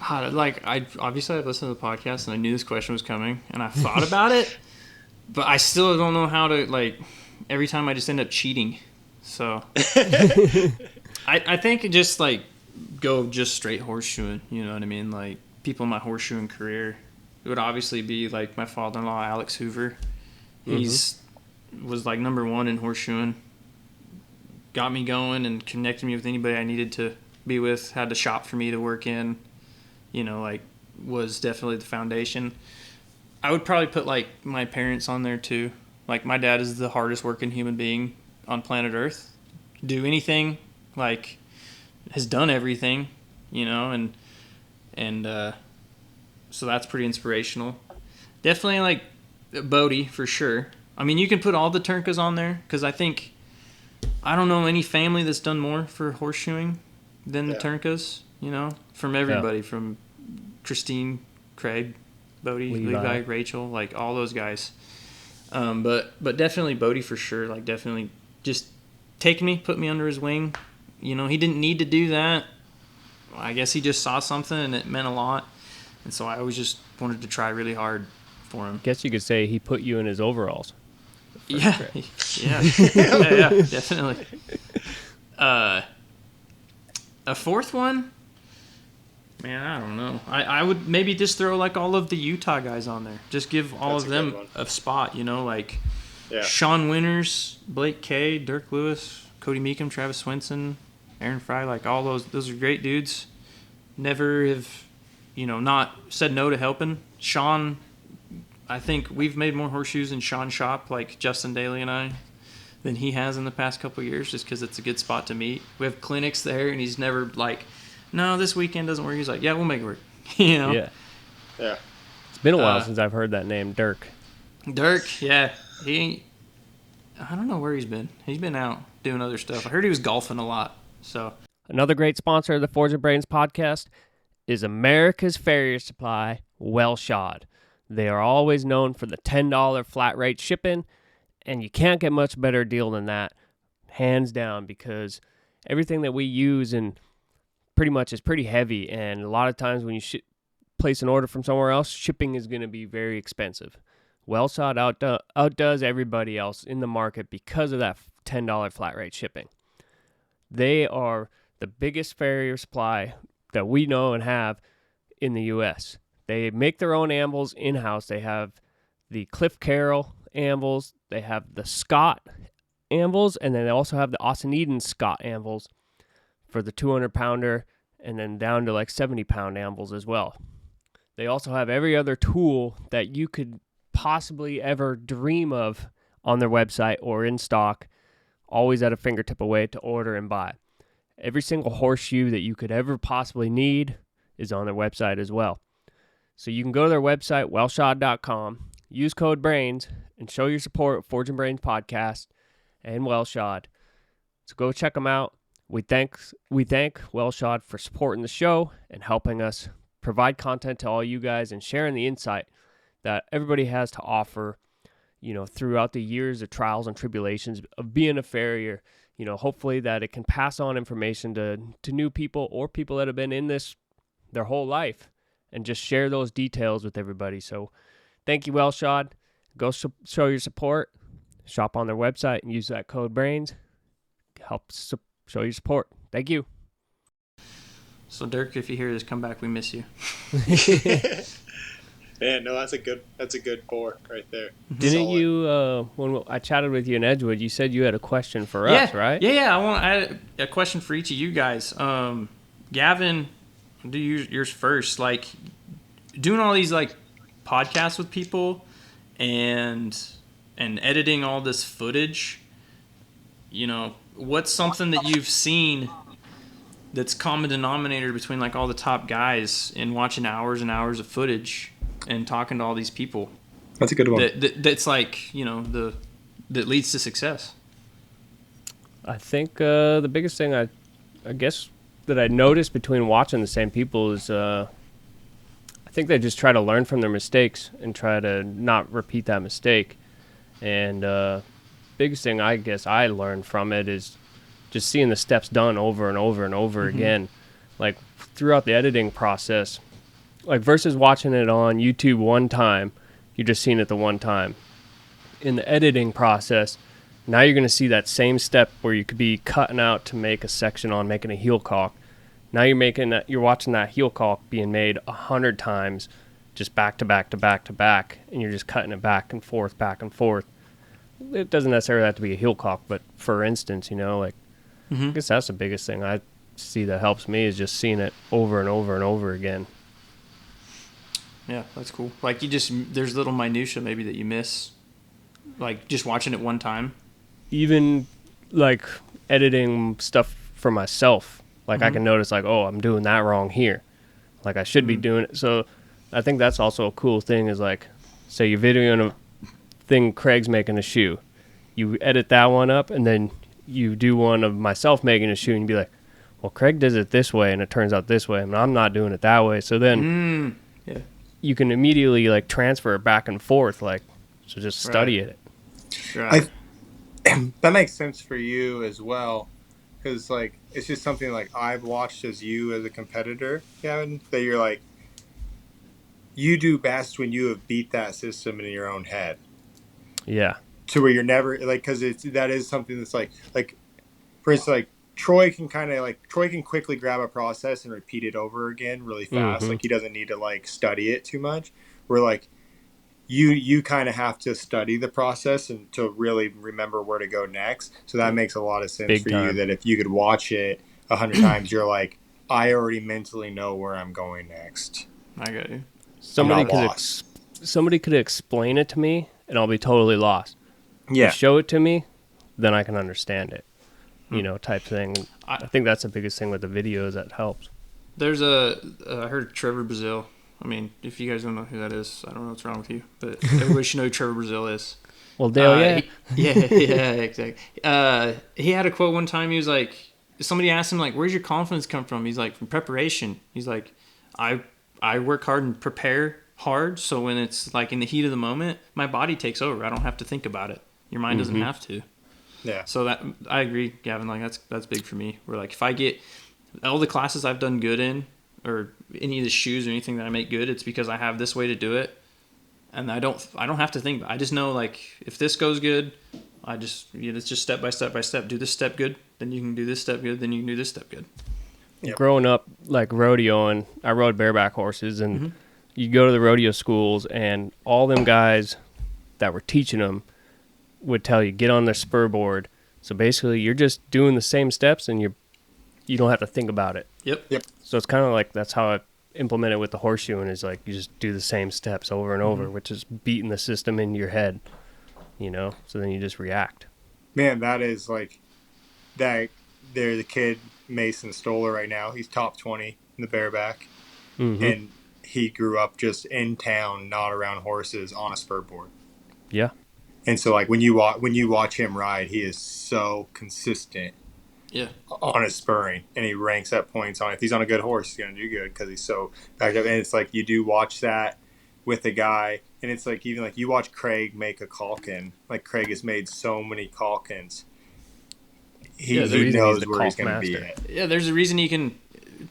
Like, I've listened to the podcast, and I knew this question was coming, and I thought about it, but I still don't know how to, like, every time I just end up cheating. So I think it just, like, go just straight horseshoeing, you know what I mean? Like, people in my horseshoeing career, it would obviously be, like, my father-in-law, Alex Hoover. He's was, like, number 1 in horseshoeing, got me going and connected me with anybody I needed to be with, had the shop for me to work in. You know, like, was definitely the foundation. I would probably put, like, my parents on there, too. Like, my dad is the hardest working human being on planet Earth. Do anything, like, has done everything, you know, and so that's pretty inspirational. Definitely, like, Bodie, for sure. I mean, you can put all the Trnkas on there, because I don't know any family that's done more for horseshoeing than the Trnkas, you know, from everybody, from Christine, Craig, Bodie, Levi, Rachel, like all those guys. But definitely Bodie for sure. Like, definitely just taking me, put me under his wing. You know, he didn't need to do that. I guess he just saw something and it meant a lot. And so I always just wanted to try really hard for him. Guess you could say he put you in his overalls. Yeah, definitely. A 4th one? Man, I don't know. I would maybe just throw, like, all of the Utah guys on there. Just give all of them a spot, you know, like Sean Winters, Blake Kay, Dirk Lewis, Cody Meekum, Travis Swinson, Aaron Fry, like all those are great dudes. Never have, you know, not said no to helping. Sean, I think we've made more horseshoes in Sean's shop, like Justin Daly and I, than he has in the past couple of years, just because it's a good spot to meet. We have clinics there, and he's never like, no, this weekend doesn't work. He's like, yeah, we'll make it work. You know? Yeah. It's been a while since I've heard that name, Dirk. Dirk, yeah. I don't know where he's been. He's been out doing other stuff. I heard he was golfing a lot. So Another great sponsor of the Forging Brains podcast is America's Farrier Supply, Well Shod. They are always known for the $10 flat rate shipping, and you can't get much better deal than that, hands down, because everything that we use and pretty much is pretty heavy, and a lot of times when you place an order from somewhere else, shipping is going to be very expensive. Well Shod outdoes everybody else in the market because of that $10 flat rate shipping. They are the biggest farrier supply that we know and have in the U.S. They make their own anvils in-house. They have the Cliff Carroll anvils. They have the Scott anvils, and then they also have the Austin Eden Scott anvils for the 200-pounder, and then down to like 70-pound anvils as well. They also have every other tool that you could possibly ever dream of on their website or in stock, always at a fingertip away to order and buy. Every single horseshoe that you could ever possibly need is on their website as well. So you can go to their website, wellshod.com, use code BRAINS, and show your support of Forging Brains Podcast and Wellshod. So go check them out. We thank Wellshod for supporting the show and helping us provide content to all you guys and sharing the insight that everybody has to offer, throughout the years of trials and tribulations of being a farrier. Hopefully that it can pass on information to new people or people that have been in this their whole life and just share those details with everybody. So thank you, Wellshod. Go show your support. Shop on their website and use that code BRAINS. Help show your support. Thank you. So Dirk, if you hear this, come back. We miss you. Man, no, that's a good pour right there. Didn't you, when I chatted with you in Edgewood, you said you had a question for us, right? Yeah. I had a question for each of you guys. Gavin, do yours first. Like, doing all these like podcasts with people and editing all this footage, what's something that you've seen that's common denominator between like all the top guys in watching hours and hours of footage and talking to all these people? That's a good one. That's like, that leads to success. I think the biggest thing I guess that I noticed between watching the same people is I think they just try to learn from their mistakes and try to not repeat that mistake. And biggest thing I guess I learned from it is just seeing the steps done over and over and over again, like throughout the editing process, like versus watching it on YouTube one time, you're just seeing it the one time. In the editing process, now you're going to see that same step where you could be cutting out to make a section on making a heel caulk. Now you're watching that heel caulk being made 100 times, just back to back to back to back, and you're just cutting it back and forth, back and forth. It doesn't necessarily have to be a heel caulk, but for instance, I guess that's the biggest thing I see that helps me is just seeing it over and over and over again. Yeah, that's cool. Like there's little minutia maybe that you miss, like just watching it one time. Even like editing stuff for myself, like I can notice like, oh, I'm doing that wrong here. Like I should be doing it. So I think that's also a cool thing is like, say you're videoing a thing Craig's making a shoe. You edit that one up and then you do one of myself making a shoe and you'd be like, well, Craig does it this way and it turns out this way and I'm not doing it that way. So then you can immediately like transfer it back and forth, like, so just study it. Right. That makes sense for you as well, because like it's just something like I've watched as you as a competitor, Gavin, that you're like, you do best when you have beat that system in your own head. Yeah. To where you're never like, because that is something that's like for instance, like Troy can quickly grab a process and repeat it over again really fast. Like he doesn't need to like study it too much. Where like you kind of have to study the process and to really remember where to go next. So that makes a lot of sense for you, that if you could watch it 100 times, you're like, I already mentally know where I'm going next. I got you. Somebody could explain it to me and I'll be totally lost. Yeah. You show it to me, then I can understand it. Type thing. I think that's the biggest thing with the videos that helps. There's I heard Trevor Brazil. I mean, if you guys don't know who that is, I don't know what's wrong with you, but everybody should know who Trevor Brazil is. Well, Dale, yeah. Yeah, exactly. He had a quote one time. He was like, somebody asked him, like, where's your confidence come from? He's like, from preparation. He's like, I work hard and prepare hard, so when it's like in the heat of the moment, my body takes over. I don't have to think about it. Your mind doesn't have to. Yeah. So that, I agree, Gavin. Like that's big for me. Where like if I get all the classes I've done good in, or any of the shoes or anything that I make good, it's because I have this way to do it, and I don't have to think. I just know, like, if this goes good, it's just step by step by step. Do this step good, then you can do this step good, then you can do this step good. Yep. Growing up, like rodeoing, I rode bareback horses, and you go to the rodeo schools, and all them guys that were teaching them would tell you, get on their spur board. So basically, you're just doing the same steps, and you don't have to think about it. Yep. So it's kind of like that's how I implement it with the horseshoeing, is like you just do the same steps over and over, which is beating the system in your head, so then you just react. Man, that is like that. There's the kid Mason Stoller right now. He's top 20 in the bareback, and he grew up just in town, not around horses, on a spur board. Yeah. And so, like, when you watch him ride, he is so consistent. Yeah. On his spurring, and he ranks at points on. If he's on a good horse, he's going to do good because he's so backed up. And it's like you do watch that with a guy, and it's like even like you watch Craig make a calkin. Like Craig has made so many calkins. He knows where he's going to be at. Yeah, there's a reason he can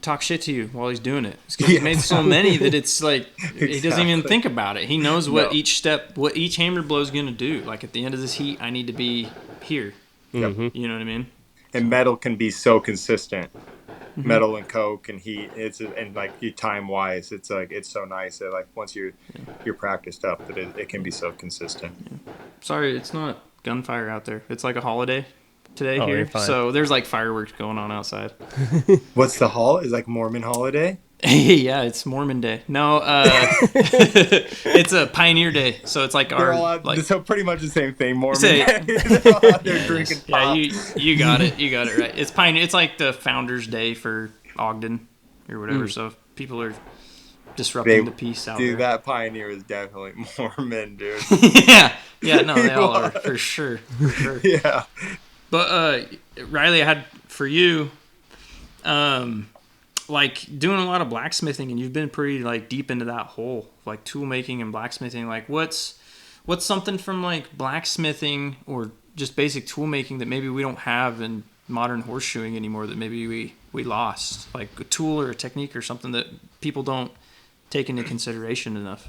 talk shit to you while he's doing it. It's 'cause he's made so many that it's like he doesn't even think about it. He knows what each step, what each hammer blow is going to do. Like at the end of this heat, I need to be here. Yep. You know what I mean? And metal can be so consistent. Metal and coke and heat. And like you time wise, it's like it's so nice that like once you're practiced up that it can be so consistent. Yeah. Sorry, it's not gunfire out there. It's like a holiday today you're here, fine. so there's like fireworks going on outside. What's the is like Mormon holiday? Yeah, it's Mormon Day. No, it's a Pioneer Day, so it's like so pretty much the same thing. Mormon Say- Day. They're all out there drinking pop. Yeah, you got it. You got it right. It's Pioneer. It's like the Founders Day for Ogden or whatever. So people are disrupting the peace out there. Dude, that Pioneer is definitely Mormon, dude. yeah, no, they all are for sure. Yeah. But Riley, I had for you, like doing a lot of blacksmithing, and you've been pretty like deep into that whole like tool making and blacksmithing. Like, what's something from like blacksmithing or just basic tool making that maybe we don't have in modern horseshoeing anymore, that maybe we lost, like a tool or a technique or something that people don't take into consideration enough?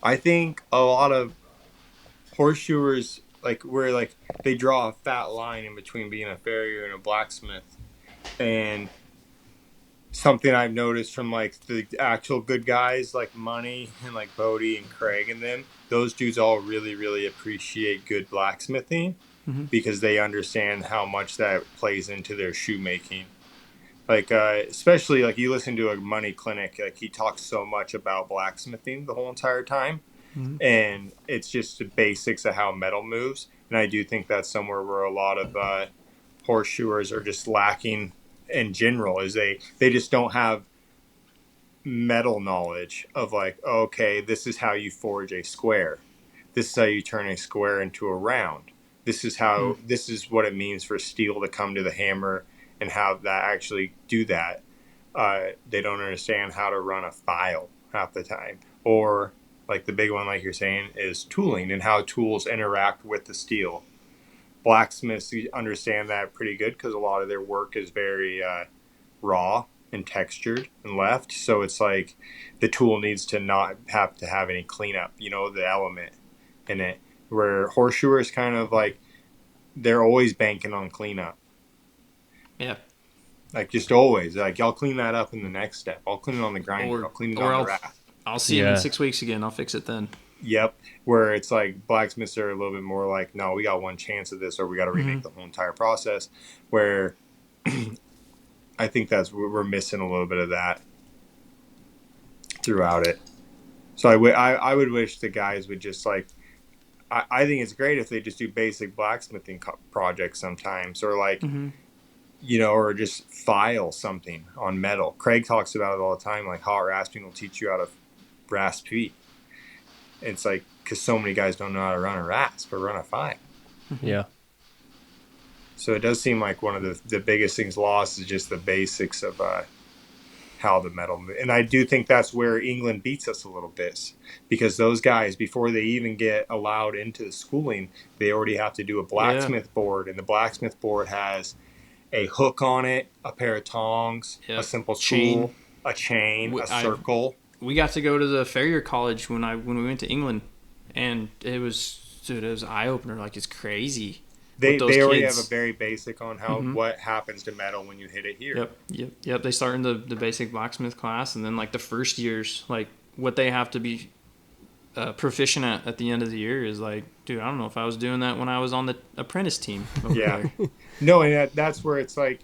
I think a lot of horseshoers, like where like they draw a fat line in between being a farrier and a blacksmith. And something I've noticed from like the actual good guys like Money and like Bodie and Craig and them, those dudes all really, really appreciate good blacksmithing because they understand how much that plays into their shoemaking. Like, especially like you listen to a Money clinic, like he talks so much about blacksmithing the whole entire time. And it's just the basics of how metal moves. And I do think that's somewhere where a lot of horseshoers are just lacking in general, is they just don't have metal knowledge of like, okay, this is how you forge a square. This is how you turn a square into a round. This is how, this is what it means for steel to come to the hammer and how that actually do that. They don't understand how to run a file half the time. Or like the big one, like you're saying, is tooling and how tools interact with the steel. Blacksmiths understand that pretty good because a lot of their work is very raw and textured and left. So it's like the tool needs to not have to have any cleanup, the element in it. Where horseshoers kind of like, they're always banking on cleanup. Yeah. Like just always. Like I'll clean that up in the next step. I'll clean it on the grinder. I'll clean it on the raft. I'll see him in 6 weeks again. I'll fix it then. Yep. Where it's like blacksmiths are a little bit more like, no, we got one chance at this, or we got to remake the whole entire process. Where I think we're missing a little bit of that throughout it. So I would wish the guys would just like, I think it's great if they just do basic blacksmithing projects sometimes, or like, or just file something on metal. Craig talks about it all the time, like hot rasping will teach you how to rasp feet. It's like because so many guys don't know how to run a rasp or run a 5. Yeah. So it does seem like one of the biggest things lost is just the basics of how the metal. And I do think that's where England beats us a little bit, because those guys, before they even get allowed into the schooling, they already have to do a blacksmith board, and the blacksmith board has a hook on it, a pair of tongs, a simple tool, a chain, a circle. We got to go to the Farrier College when we went to England, and it was eye opener. Like, it's crazy. They already have a very basic on how what happens to metal when you hit it here. Yep. They start in the basic blacksmith class, and then like the first years, like what they have to be proficient at the end of the year is like, dude, I don't know if I was doing that when I was on the apprentice team over there. No, and that's where it's like,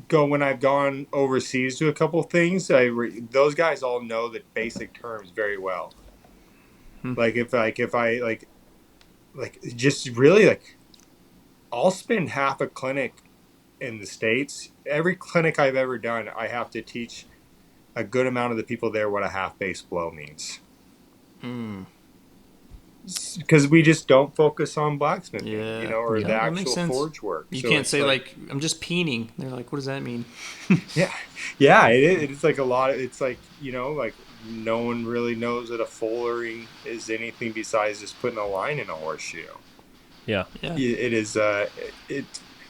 when I've gone overseas to a couple things, those guys all know the basic terms very well. Like if I just really, like, I'll spend half a clinic in the States. Every clinic I've ever done, I have to teach a good amount of the people there what a half base blow means. Because we just don't focus on blacksmithing, or the actual forge work. You can't say like, I'm just peening. They're like, what does that mean? Yeah, it's like a lot of, it's like, like no one really knows that a fullering is anything besides just putting a line in a horseshoe. Yeah. It is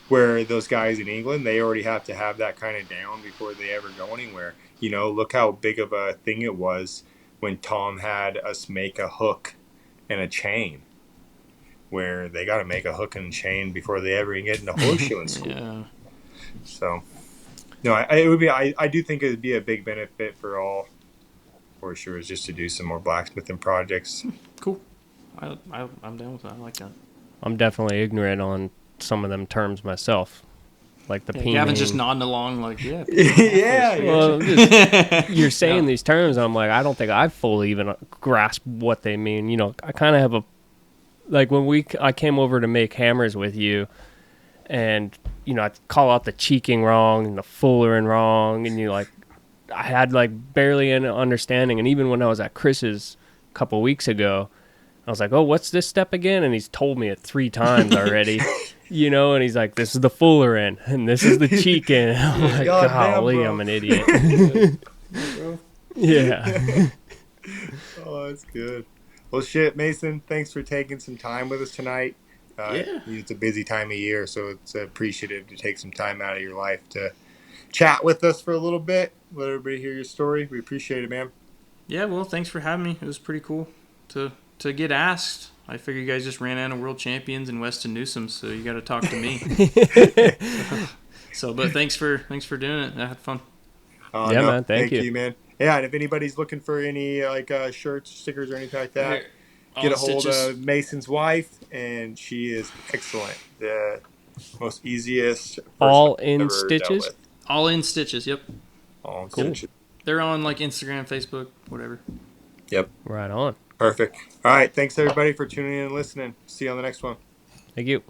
where those guys in England, they already have to have that kind of down before they ever go anywhere. Look how big of a thing it was when Tom had us make a hook and a chain, where they got to make a hook and chain before they ever get into horseshoe in school. So, no, I do think it would be a big benefit for all horseshoers just to do some more blacksmithing projects. Cool. I'm down with that. I like that. I'm definitely ignorant on some of them terms myself, like the peening. Gavin's just nodding along like, yeah. Well, you're saying these terms, and I'm like, I don't think I fully even grasp what they mean. I kind of have a, like, when I came over to make hammers with you, and I call out the cheeking wrong and the fullering wrong, and I had like barely an understanding. And even when I was at Chris's a couple weeks ago, I was like, oh, what's this step again? And he's told me it 3 times already, and he's like, this is the fullering and this is the cheeking. I'm like, golly, I'm an idiot. Yeah. Oh, that's good. Well, shit, Mason, thanks for taking some time with us tonight. It's a busy time of year, so it's appreciative to take some time out of your life to chat with us for a little bit. Let everybody hear your story. We appreciate it, man. Yeah, well, thanks for having me. It was pretty cool to get asked. I figure you guys just ran out of world champions in Weston Newsom, so you got to talk to me. But thanks for doing it. I had fun. Man. Thank you, man. Yeah, and if anybody's looking for any shirts, stickers, or anything like that, get a hold of Mason's wife, and she is excellent. The most easiest. All in stitches. All in stitches. Yep. All in stitches. They're on like Instagram, Facebook, whatever. Yep. Right on. Perfect. All right. Thanks everybody for tuning in and listening. See you on the next one. Thank you.